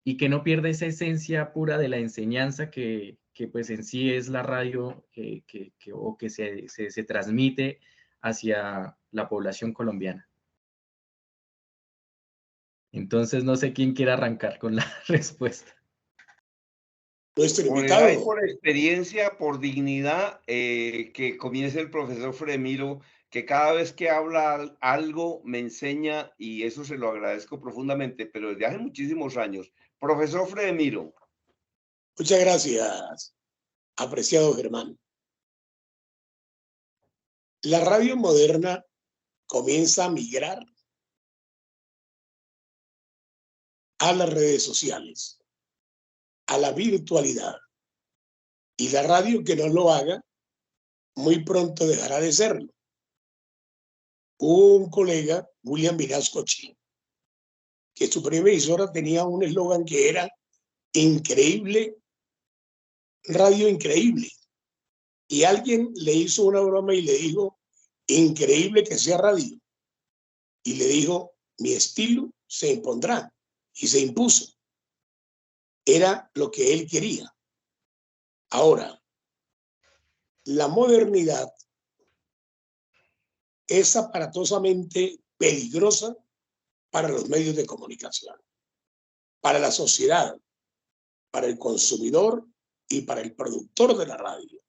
y que no pierda esa esencia pura de la enseñanza que pues en sí es la radio o que se transmite hacia la población colombiana? Entonces no sé quién quiere arrancar con la respuesta. Nuestro Por edad y invitado. por experiencia, por dignidad, que comience el profesor Fredemiro, que cada vez que habla algo me enseña y eso se lo agradezco profundamente, pero desde hace muchísimos años. Profesor Fredemiro. Muchas gracias, apreciado Germán. La radio moderna comienza a migrar a las redes sociales, a la virtualidad. Y la radio que no lo haga, muy pronto dejará de serlo. Un colega, William Vinascochi, que su primera emisora tenía un eslogan que era increíble, radio increíble. Y alguien le hizo una broma y le dijo, increíble que sea radio. Y le dijo, mi estilo se impondrá. Y se impuso. Era lo que él quería. Ahora, la modernidad es aparatosamente peligrosa para los medios de comunicación, para la sociedad, para el consumidor y para el productor de la radio.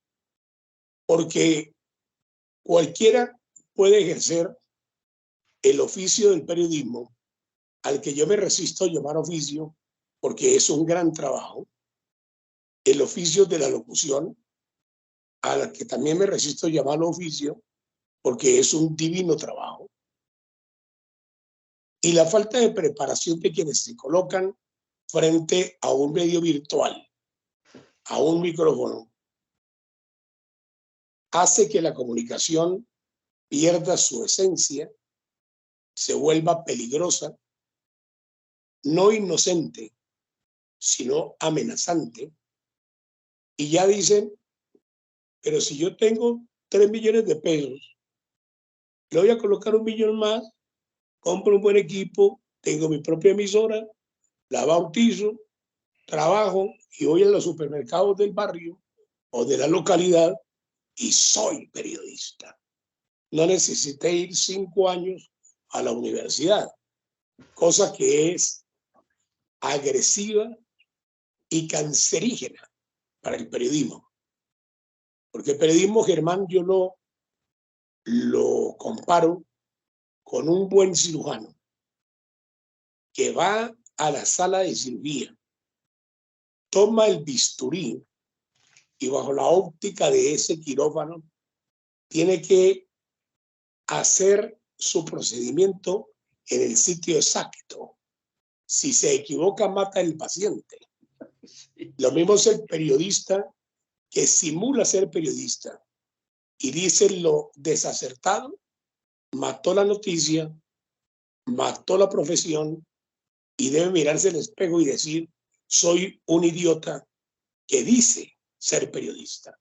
Porque cualquiera puede ejercer el oficio del periodismo, al que yo me resisto a llamar oficio, porque es un gran trabajo, el oficio de la locución, al que también me resisto a llamar oficio, porque es un divino trabajo. Y la falta de preparación de quienes se colocan frente a un medio virtual, a un micrófono, hace que la comunicación pierda su esencia, se vuelva peligrosa, no inocente, sino amenazante. Y ya dicen, pero si yo tengo 3 millones de pesos, le voy a colocar 1 millón más, compro un buen equipo, tengo mi propia emisora, la bautizo, trabajo y voy a los supermercados del barrio o de la localidad y soy periodista. No necesité ir 5 años a la universidad, cosa que es agresiva y cancerígena para el periodismo. Porque el periodismo, Germán, yo lo comparo con un buen cirujano que va a la sala de cirugía, toma el bisturí y bajo la óptica de ese quirófano tiene que hacer su procedimiento en el sitio exacto. Si se equivoca, mata al paciente. Sí. Lo mismo es el periodista que simula ser periodista y dice lo desacertado, mató la noticia, mató la profesión y debe mirarse al espejo y decir, soy un idiota que dice ser periodista.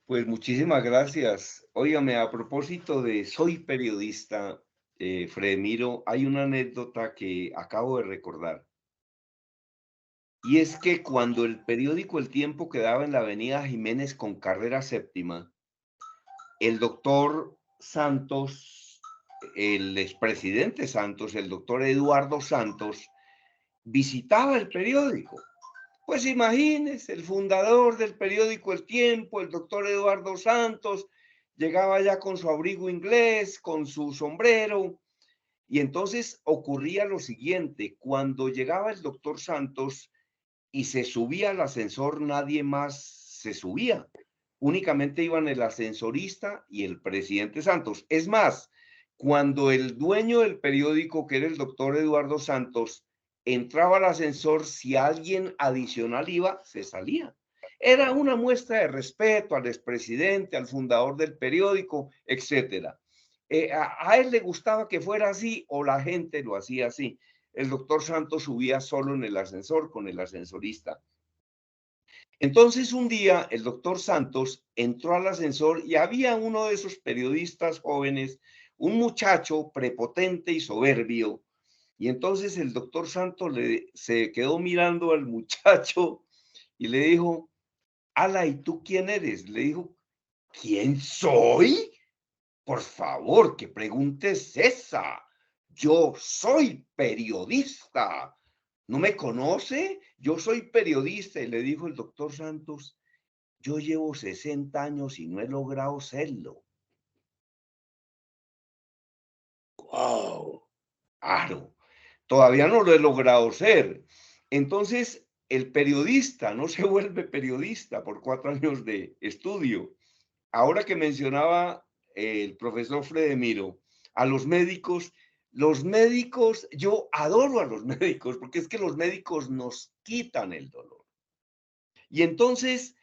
Pues muchísimas gracias. Óigame, a propósito de soy periodista, Fredemiro, hay una anécdota que acabo de recordar. Y es que cuando el periódico El Tiempo quedaba en la avenida Jiménez con carrera séptima, el doctor Santos, el expresidente Santos, el doctor Eduardo Santos, visitaba el periódico. Pues imagínense, el fundador del periódico El Tiempo, el doctor Eduardo Santos, llegaba ya con su abrigo inglés, con su sombrero, y entonces ocurría lo siguiente: cuando llegaba el doctor Santos y se subía al ascensor, nadie más se subía. Únicamente iban el ascensorista y el presidente Santos. Es más, cuando el dueño del periódico, que era el doctor Eduardo Santos, entraba al ascensor, si alguien adicional iba, se salía. Era una muestra de respeto al expresidente, al fundador del periódico, etc. A él le gustaba que fuera así o la gente lo hacía así. El doctor Santos subía solo en el ascensor con el ascensorista. Entonces un día el doctor Santos entró al ascensor y había uno de esos periodistas jóvenes, un muchacho prepotente y soberbio. Y entonces el doctor Santos se quedó mirando al muchacho y le dijo, ala, ¿y tú quién eres? Le dijo, ¿quién soy? Por favor, ¿qué pregunta es esa? Yo soy periodista. ¿No me conoce? Yo soy periodista. Y le dijo el doctor Santos, yo llevo 60 años y no he logrado serlo. Wow. Claro, todavía no lo he logrado ser. Entonces, el periodista no se vuelve periodista por 4 años de estudio. Ahora que mencionaba el profesor Fredemiro, a los médicos, yo adoro a los médicos, porque es que los médicos nos quitan el dolor. Y entonces,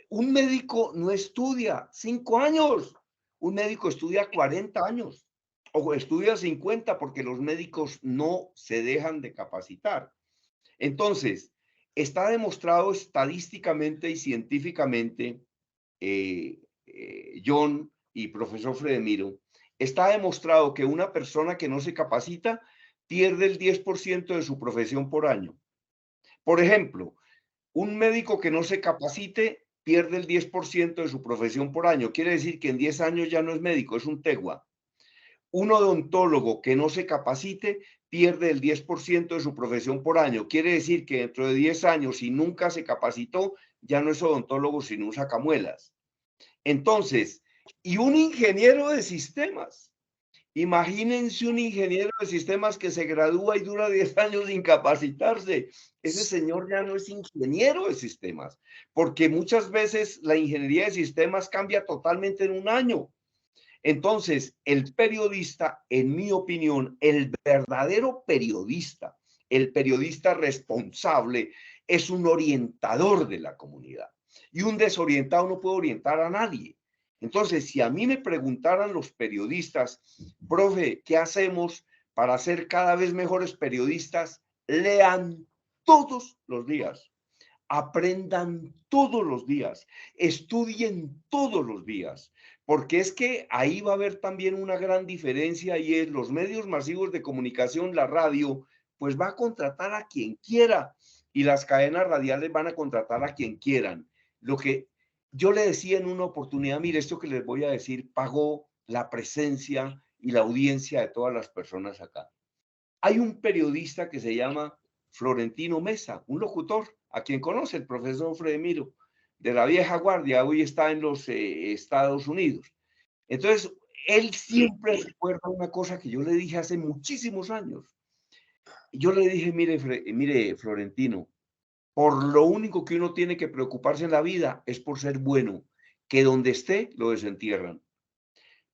un médico no estudia 5 años, un médico estudia 40 años, o estudia 50, porque los médicos no se dejan de capacitar. Entonces, está demostrado estadísticamente y científicamente, John y profesor Fredemiro, está demostrado que una persona que no se capacita pierde el 10% de su profesión por año. Por ejemplo, un médico que no se capacite pierde el 10% de su profesión por año. Quiere decir que en 10 años ya no es médico, es un tegua. Un odontólogo que no se capacite pierde el 10% de su profesión por año. Quiere decir que dentro de 10 años, si nunca se capacitó, ya no es odontólogo, sino un sacamuelas. Entonces, y un ingeniero de sistemas. Imagínense un ingeniero de sistemas que se gradúa y dura 10 años sin capacitarse. Ese señor ya no es ingeniero de sistemas, porque muchas veces la ingeniería de sistemas cambia totalmente en un año. Entonces, el periodista, en mi opinión, el verdadero periodista, el periodista responsable, es un orientador de la comunidad. Y un desorientado no puede orientar a nadie. Entonces, si a mí me preguntaran los periodistas, profe, ¿qué hacemos para ser cada vez mejores periodistas? Lean todos los días, aprendan todos los días, estudien todos los días, porque es que ahí va a haber también una gran diferencia y es los medios masivos de comunicación, la radio, pues va a contratar a quien quiera y las cadenas radiales van a contratar a quien quieran. Lo que yo le decía en una oportunidad, mire, esto que les voy a decir pagó la presencia y la audiencia de todas las personas acá. Hay un periodista que se llama Florentino Mesa, un locutor, a quien conoce el profesor Fredemiro, de la vieja guardia, hoy está en los Estados Unidos. Entonces, él siempre recuerda una cosa que yo le dije hace muchísimos años. Yo le dije, mire, Florentino, por lo único que uno tiene que preocuparse en la vida es por ser bueno, que donde esté lo desentierran.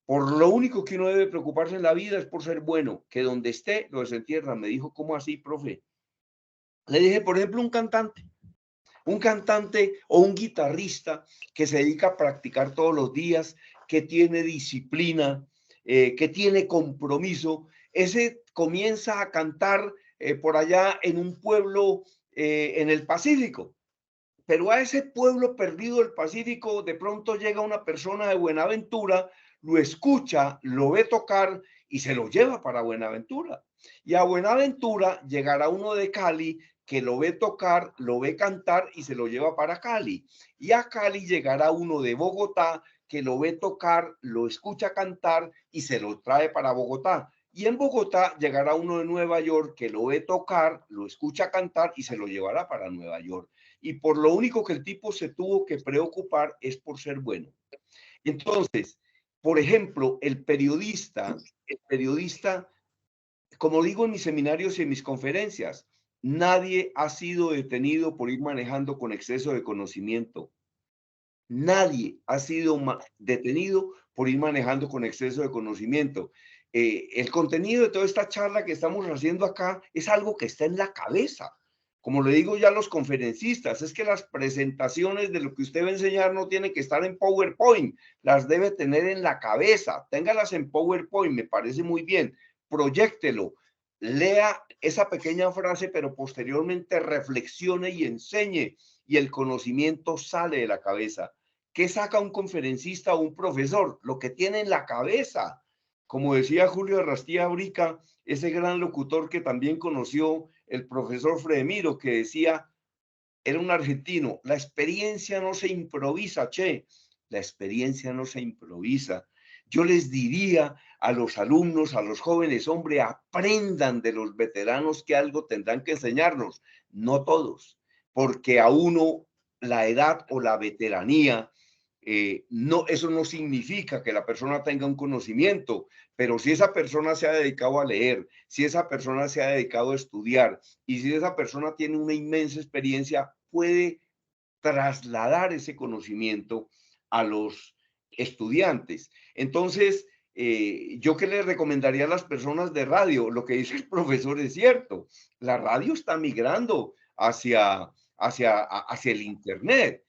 Por lo único que uno debe preocuparse en la vida es por ser bueno, que donde esté lo desentierran. Me dijo, ¿cómo así, profe? Le dije, por ejemplo, un cantante o un guitarrista que se dedica a practicar todos los días, que tiene disciplina, que tiene compromiso. Ese comienza a cantar por allá en un pueblo en el Pacífico, pero a ese pueblo perdido del Pacífico de pronto llega una persona de Buenaventura, lo escucha, lo ve tocar y se lo lleva para Buenaventura. Y a Buenaventura llegará uno de Cali que lo ve tocar, lo ve cantar y se lo lleva para Cali. Y a Cali llegará uno de Bogotá que lo ve tocar, lo escucha cantar y se lo trae para Bogotá. Y en Bogotá llegará uno de Nueva York que lo ve tocar, lo escucha cantar y se lo llevará para Nueva York. Y por lo único que el tipo se tuvo que preocupar es por ser bueno. Entonces, por ejemplo, el periodista, como digo en mis seminarios y en mis conferencias, nadie ha sido detenido por ir manejando con exceso de conocimiento. Nadie ha sido detenido por ir manejando con exceso de conocimiento. El contenido de toda esta charla que estamos haciendo acá es algo que está en la cabeza. Como le digo ya a los conferencistas, es que las presentaciones de lo que usted va a enseñar no tienen que estar en PowerPoint, las debe tener en la cabeza, téngalas en PowerPoint, me parece muy bien, proyéctelo, lea esa pequeña frase, pero posteriormente reflexione y enseñe, y el conocimiento sale de la cabeza. ¿Qué saca un conferencista o un profesor? Lo que tiene en la cabeza. Como decía Julio Arrastía Brica, ese gran locutor que también conoció el profesor Fredemiro, que decía, era un argentino, la experiencia no se improvisa, che, la experiencia no se improvisa. Yo les diría a los alumnos, a los jóvenes, hombre, aprendan de los veteranos que algo tendrán que enseñarnos, no todos, porque a uno la edad o la veteranía, no, eso no significa que la persona tenga un conocimiento, pero si esa persona se ha dedicado a leer, si esa persona se ha dedicado a estudiar y si esa persona tiene una inmensa experiencia, puede trasladar ese conocimiento a los estudiantes. Entonces, yo qué le recomendaría a las personas de radio, lo que dice el profesor es cierto, la radio está migrando hacia el Internet.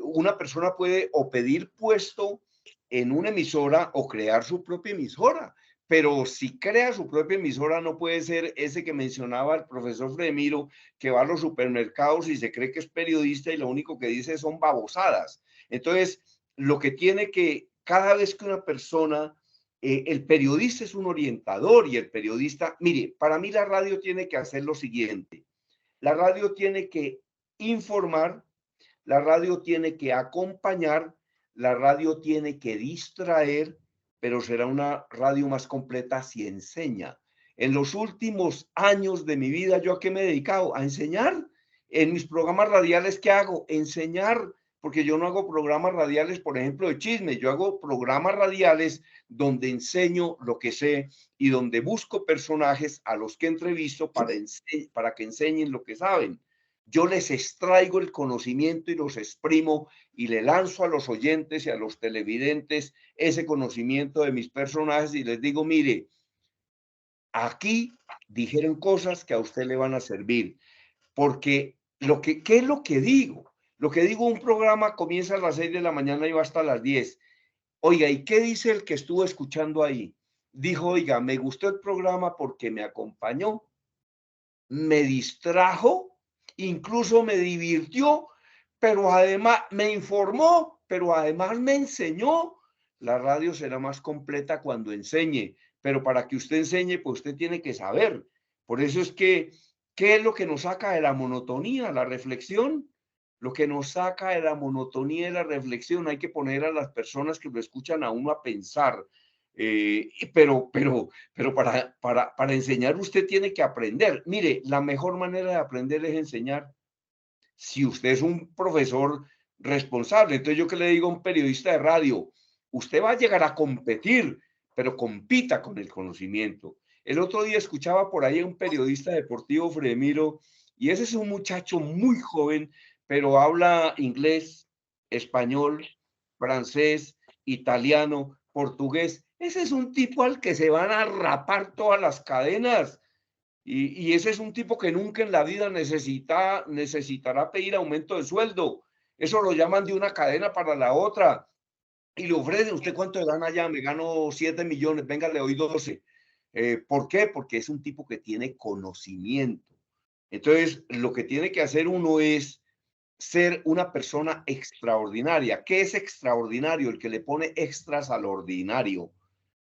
Una persona puede o pedir puesto en una emisora o crear su propia emisora, pero si crea su propia emisora no puede ser ese que mencionaba el profesor Fredemiro, que va a los supermercados y se cree que es periodista y lo único que dice son babosadas. Entonces, lo que tiene que, cada vez que una persona, el periodista es un orientador y el periodista, mire, para mí la radio tiene que hacer lo siguiente, la radio tiene que informar, la radio tiene que acompañar, la radio tiene que distraer, pero será una radio más completa si enseña. En los últimos años de mi vida, ¿yo a qué me he dedicado? A enseñar. En mis programas radiales, ¿qué hago? Enseñar, porque yo no hago programas radiales, por ejemplo, de chisme, yo hago programas radiales donde enseño lo que sé y donde busco personajes a los que entrevisto para que enseñen lo que saben. Yo les extraigo el conocimiento y los exprimo y le lanzo a los oyentes y a los televidentes ese conocimiento de mis personajes y les digo, mire, aquí dijeron cosas que a usted le van a servir, porque ¿qué es lo que digo? Lo que digo, un programa comienza a las 6 de la mañana y va hasta las 10. Oiga, ¿y qué dice el que estuvo escuchando ahí? Dijo, oiga, me gustó el programa porque me acompañó, me distrajo, incluso me divirtió, pero además me informó, pero además me enseñó. La radio será más completa cuando enseñe, pero para que usted enseñe, pues usted tiene que saber. Por eso es que, ¿qué es lo que nos saca de la monotonía? La reflexión. Lo que nos saca de la monotonía y la reflexión, hay que poner a las personas que lo escuchan a uno a pensar. Pero para enseñar usted tiene que aprender. Mire, la mejor manera de aprender es enseñar. Si usted es un profesor responsable, entonces yo que le digo a un periodista de radio, usted va a llegar a competir, pero compita con el conocimiento. El otro día escuchaba por ahí a un periodista deportivo, Fredemiro, y ese es un muchacho muy joven, pero habla inglés, español, francés, italiano, portugués. Ese es un tipo al que se van a rapar todas las cadenas. Y ese es un tipo que nunca en la vida necesitará pedir aumento de sueldo. Eso lo llaman de una cadena para la otra. Y le ofrecen, ¿usted cuánto gana allá? Me gano 7 millones, venga, le doy 12. ¿Por qué? Porque es un tipo que tiene conocimiento. Entonces, lo que tiene que hacer uno es ser una persona extraordinaria. ¿Qué es extraordinario? El que le pone extras al ordinario.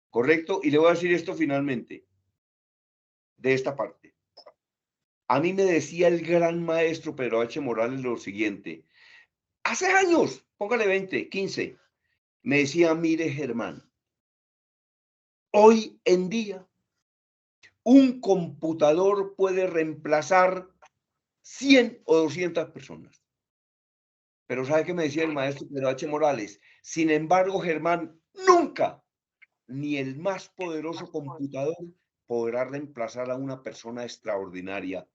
¿Correcto? Y le voy a decir esto finalmente, de esta parte. A mí me decía el gran maestro Pedro H. Morales lo siguiente. Hace años, póngale 20, 15, me decía, mire Germán, hoy en día un computador puede reemplazar 100 o 200 personas. Pero ¿sabe qué me decía el maestro Pedro H. Morales? Sin embargo, Germán, nunca, ni el más poderoso computador podrá reemplazar a una persona extraordinaria.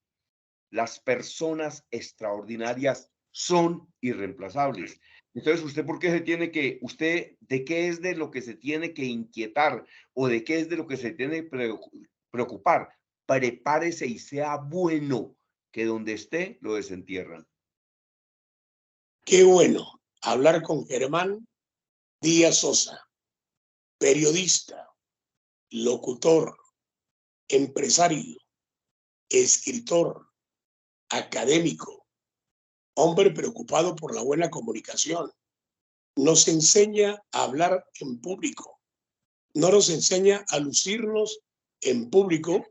Las personas extraordinarias son irreemplazables. Entonces, ¿usted por qué de qué es de lo que se tiene que inquietar o de qué es de lo que se tiene que preocupar? Prepárese y sea bueno, que donde esté lo desentierran. Qué bueno hablar con Germán Díaz Sosa, periodista, locutor, empresario, escritor, académico, hombre preocupado por la buena comunicación. Nos enseña a hablar en público, no nos enseña a lucirnos en público,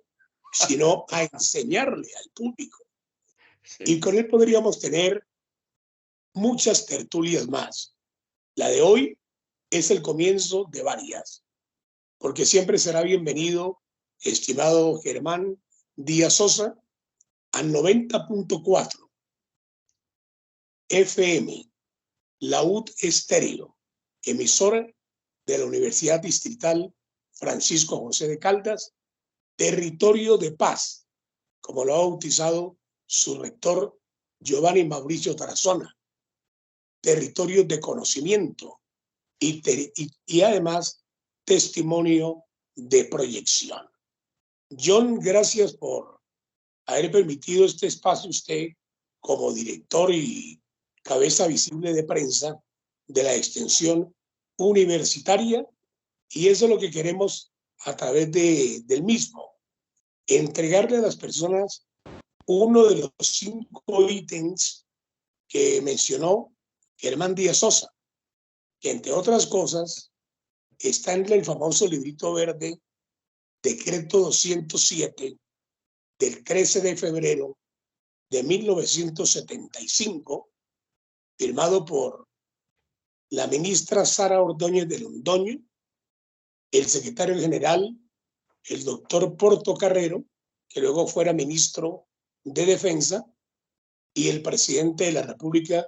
sino a enseñarle al público. Sí. Y con él podríamos tener muchas tertulias más. La de hoy es el comienzo de varias, porque siempre será bienvenido, estimado Germán Díaz Sosa, a 90.4 FM, Laúd Estéreo, emisora de la Universidad Distrital Francisco José de Caldas, territorio de paz, como lo ha bautizado su rector Giovanni Mauricio Tarazona, territorio de conocimiento y además testimonio de proyección. John, gracias por haber permitido este espacio usted como director y cabeza visible de prensa de la extensión universitaria, y eso es lo que queremos a través del mismo, entregarle a las personas uno de los 5 ítems que mencionó Germán Díaz Sosa, que entre otras cosas está en el famoso librito verde, decreto 207 del 13 de febrero de 1975, firmado por la ministra Sara Ordóñez de Londoño, el secretario general, el doctor Portocarrero, que luego fuera ministro de Defensa, y el presidente de la República,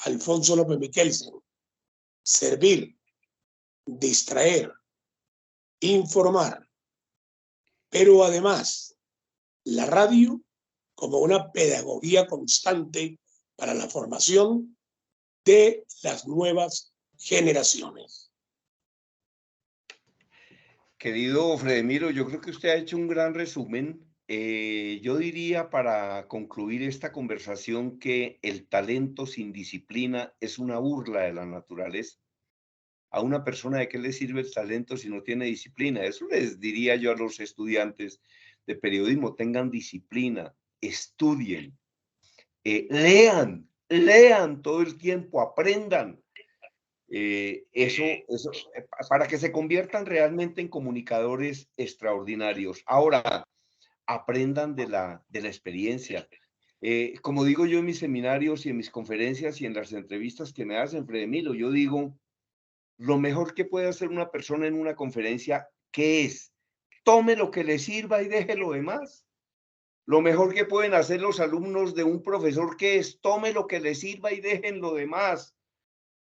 Alfonso López Miquelsen. Servir, distraer, informar, pero además la radio como una pedagogía constante para la formación de las nuevas generaciones. Querido Fredemiro, yo creo que usted ha hecho un gran resumen. Yo diría para concluir esta conversación que el talento sin disciplina es una burla de la naturaleza. A una persona, ¿de qué le sirve el talento si no tiene disciplina? Eso les diría yo a los estudiantes de periodismo: tengan disciplina, estudien, lean todo el tiempo, aprendan. Eso, para que se conviertan realmente en comunicadores extraordinarios. Ahora, aprendan de la experiencia. Como digo yo en mis seminarios y en mis conferencias y en las entrevistas que me hacen, Fredemiro, yo digo, lo mejor que puede hacer una persona en una conferencia, ¿qué es? Tome lo que le sirva y deje lo demás. Lo mejor que pueden hacer los alumnos de un profesor, ¿qué es? Tome lo que le sirva y dejen lo demás.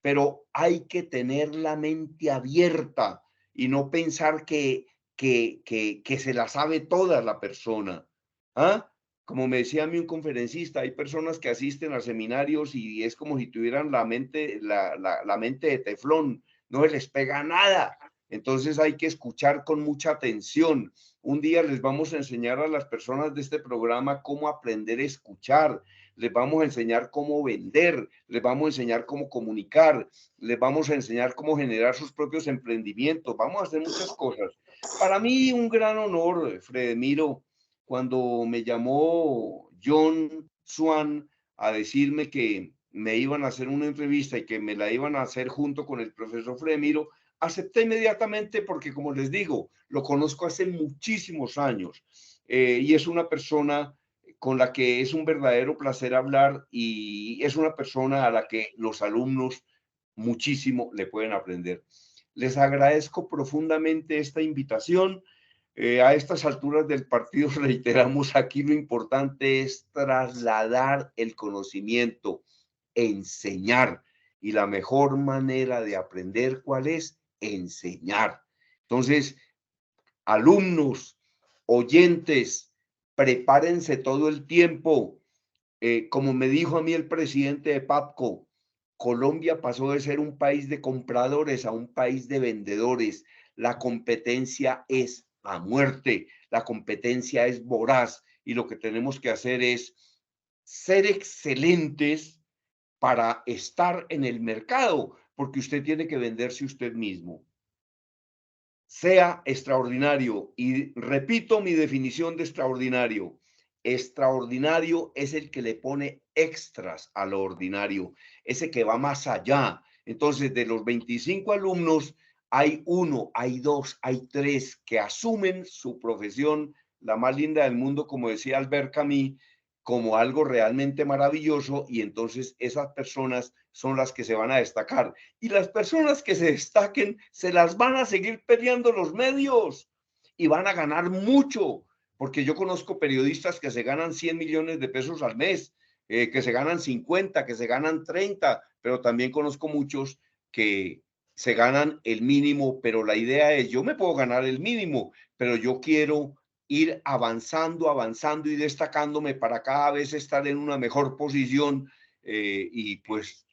Pero hay que tener la mente abierta y no pensar que se la sabe toda la persona. ¿Ah? Como me decía a mí un conferencista, hay personas que asisten a seminarios y es como si tuvieran la mente de teflón, no les pega nada. Entonces hay que escuchar con mucha atención. Un día les vamos a enseñar a las personas de este programa cómo aprender a escuchar. Les vamos a enseñar cómo vender, les vamos a enseñar cómo comunicar, les vamos a enseñar cómo generar sus propios emprendimientos. Vamos a hacer muchas cosas. Para mí un gran honor, Fredemiro, cuando me llamó John Swan a decirme que me iban a hacer una entrevista y que me la iban a hacer junto con el profesor Fredemiro, acepté inmediatamente porque, como les digo, lo conozco hace muchísimos años y es una persona con la que es un verdadero placer hablar y es una persona a la que los alumnos muchísimo le pueden aprender. Les agradezco profundamente esta invitación. A estas alturas del partido, reiteramos, aquí lo importante es trasladar el conocimiento, enseñar. Y la mejor manera de aprender, ¿cuál es? Enseñar. Entonces, alumnos, oyentes, prepárense todo el tiempo. Como me dijo a mí el presidente de PAPCO, Colombia pasó de ser un país de compradores a un país de vendedores. La competencia es a muerte, la competencia es voraz y lo que tenemos que hacer es ser excelentes para estar en el mercado, porque usted tiene que venderse usted mismo. Sea extraordinario. Y repito mi definición de extraordinario. Extraordinario es el que le pone extras a lo ordinario, ese que va más allá. Entonces, de los 25 alumnos, hay 1, hay 2, hay 3 que asumen su profesión, la más linda del mundo, como decía Albert Camus, como algo realmente maravilloso, y entonces esas personas son las que se van a destacar. Y las personas que se destaquen se las van a seguir peleando los medios y van a ganar mucho, porque yo conozco periodistas que se ganan 100 millones de pesos al mes, que se ganan 50, que se ganan 30, pero también conozco muchos que se ganan el mínimo, pero la idea es, yo me puedo ganar el mínimo, pero yo quiero ir avanzando y destacándome para cada vez estar en una mejor posición, y pues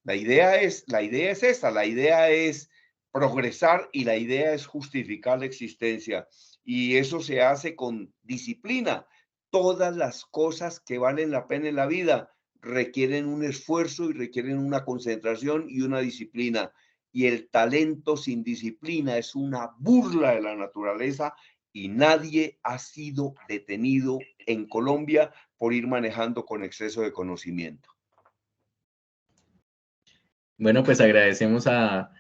la idea es esta, la idea es progresar y la idea es justificar la existencia, y eso se hace con disciplina. Todas las cosas que valen la pena en la vida requieren un esfuerzo y requieren una concentración y una disciplina, y el talento sin disciplina es una burla de la naturaleza, y nadie ha sido detenido en Colombia por ir manejando con exceso de conocimiento. Bueno, pues agradecemos a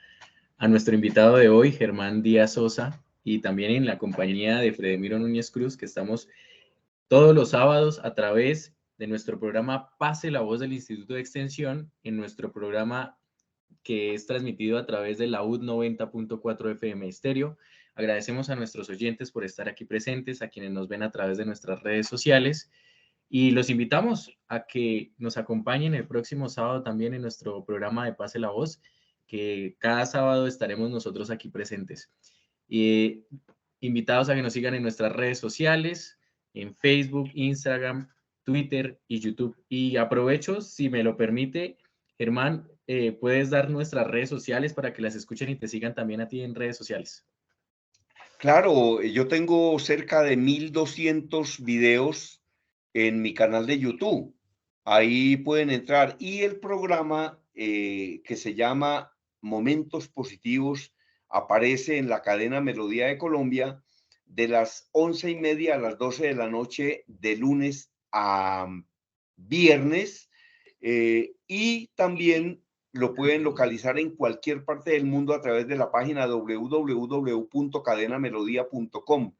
nuestro invitado de hoy, Germán Díaz Sosa, y también en la compañía de Fredemiro Núñez Cruz, que estamos todos los sábados a través de nuestro programa Pase la Voz del Instituto de Extensión, en nuestro programa que es transmitido a través de la UD 90.4 FM Estéreo. Agradecemos a nuestros oyentes por estar aquí presentes, a quienes nos ven a través de nuestras redes sociales, y los invitamos a que nos acompañen el próximo sábado también en nuestro programa de Pase la Voz, que cada sábado estaremos nosotros aquí presentes. Y invitados a que nos sigan en nuestras redes sociales, en Facebook, Instagram, Twitter y YouTube. Y aprovecho, si me lo permite, Germán, puedes dar nuestras redes sociales para que las escuchen y te sigan también a ti en redes sociales. Claro, yo tengo cerca de 1,200 videos en mi canal de YouTube. Ahí pueden entrar. Y el programa que se llama Momentos Positivos aparece en la cadena Melodía de Colombia de las 11:30 a las 12 de la noche, de lunes a viernes. Y también lo pueden localizar en cualquier parte del mundo a través de la página www.cadenamelodía.com.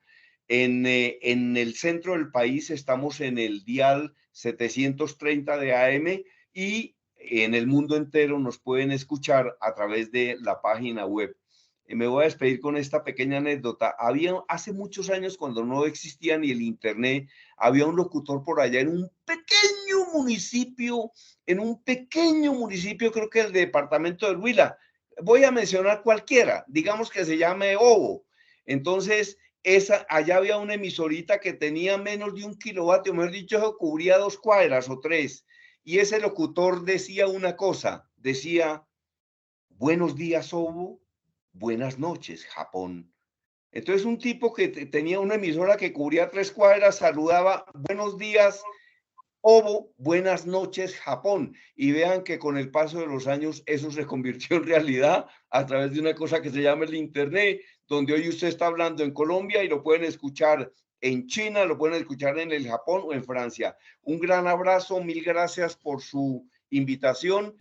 En el centro del país estamos en el dial 730 de AM, y en el mundo entero nos pueden escuchar a través de la página web. Me voy a despedir con esta pequeña anécdota. Hace muchos años, cuando no existía ni el internet, había un locutor por allá en un pequeño municipio, creo que el departamento del Huila. Voy a mencionar cualquiera, digamos que se llame Ovo. Entonces, allá había una emisorita que tenía menos de 1 kilovatio, mejor dicho, eso cubría 2 cuadras o 3. Y ese locutor decía una cosa, decía: buenos días, Ovo, buenas noches, Japón. Entonces, un tipo que tenía una emisora que cubría 3 cuadras saludaba: buenos días, Ovo, buenas noches, Japón. Y vean que con el paso de los años eso se convirtió en realidad a través de una cosa que se llama el internet, donde hoy usted está hablando en Colombia y lo pueden escuchar en China, lo pueden escuchar en el Japón o en Francia. Un gran abrazo, mil gracias por su invitación.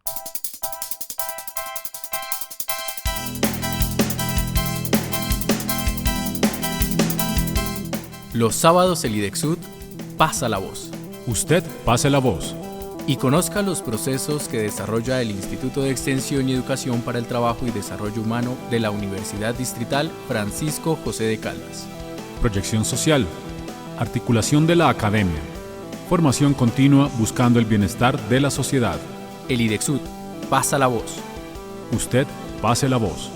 Los sábados el IDEXUD pasa la voz. Usted pase la voz. Y conozca los procesos que desarrolla el Instituto de Extensión y Educación para el Trabajo y Desarrollo Humano de la Universidad Distrital Francisco José de Caldas. Proyección social. Articulación de la academia. Formación continua buscando el bienestar de la sociedad. El IDEXUD pasa la voz. Usted pase la voz.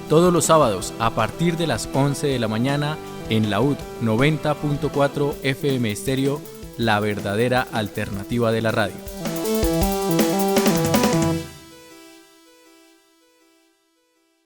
Todos los sábados a partir de las 11 de la mañana en la UD 90.4 FM Estéreo, la verdadera alternativa de la radio.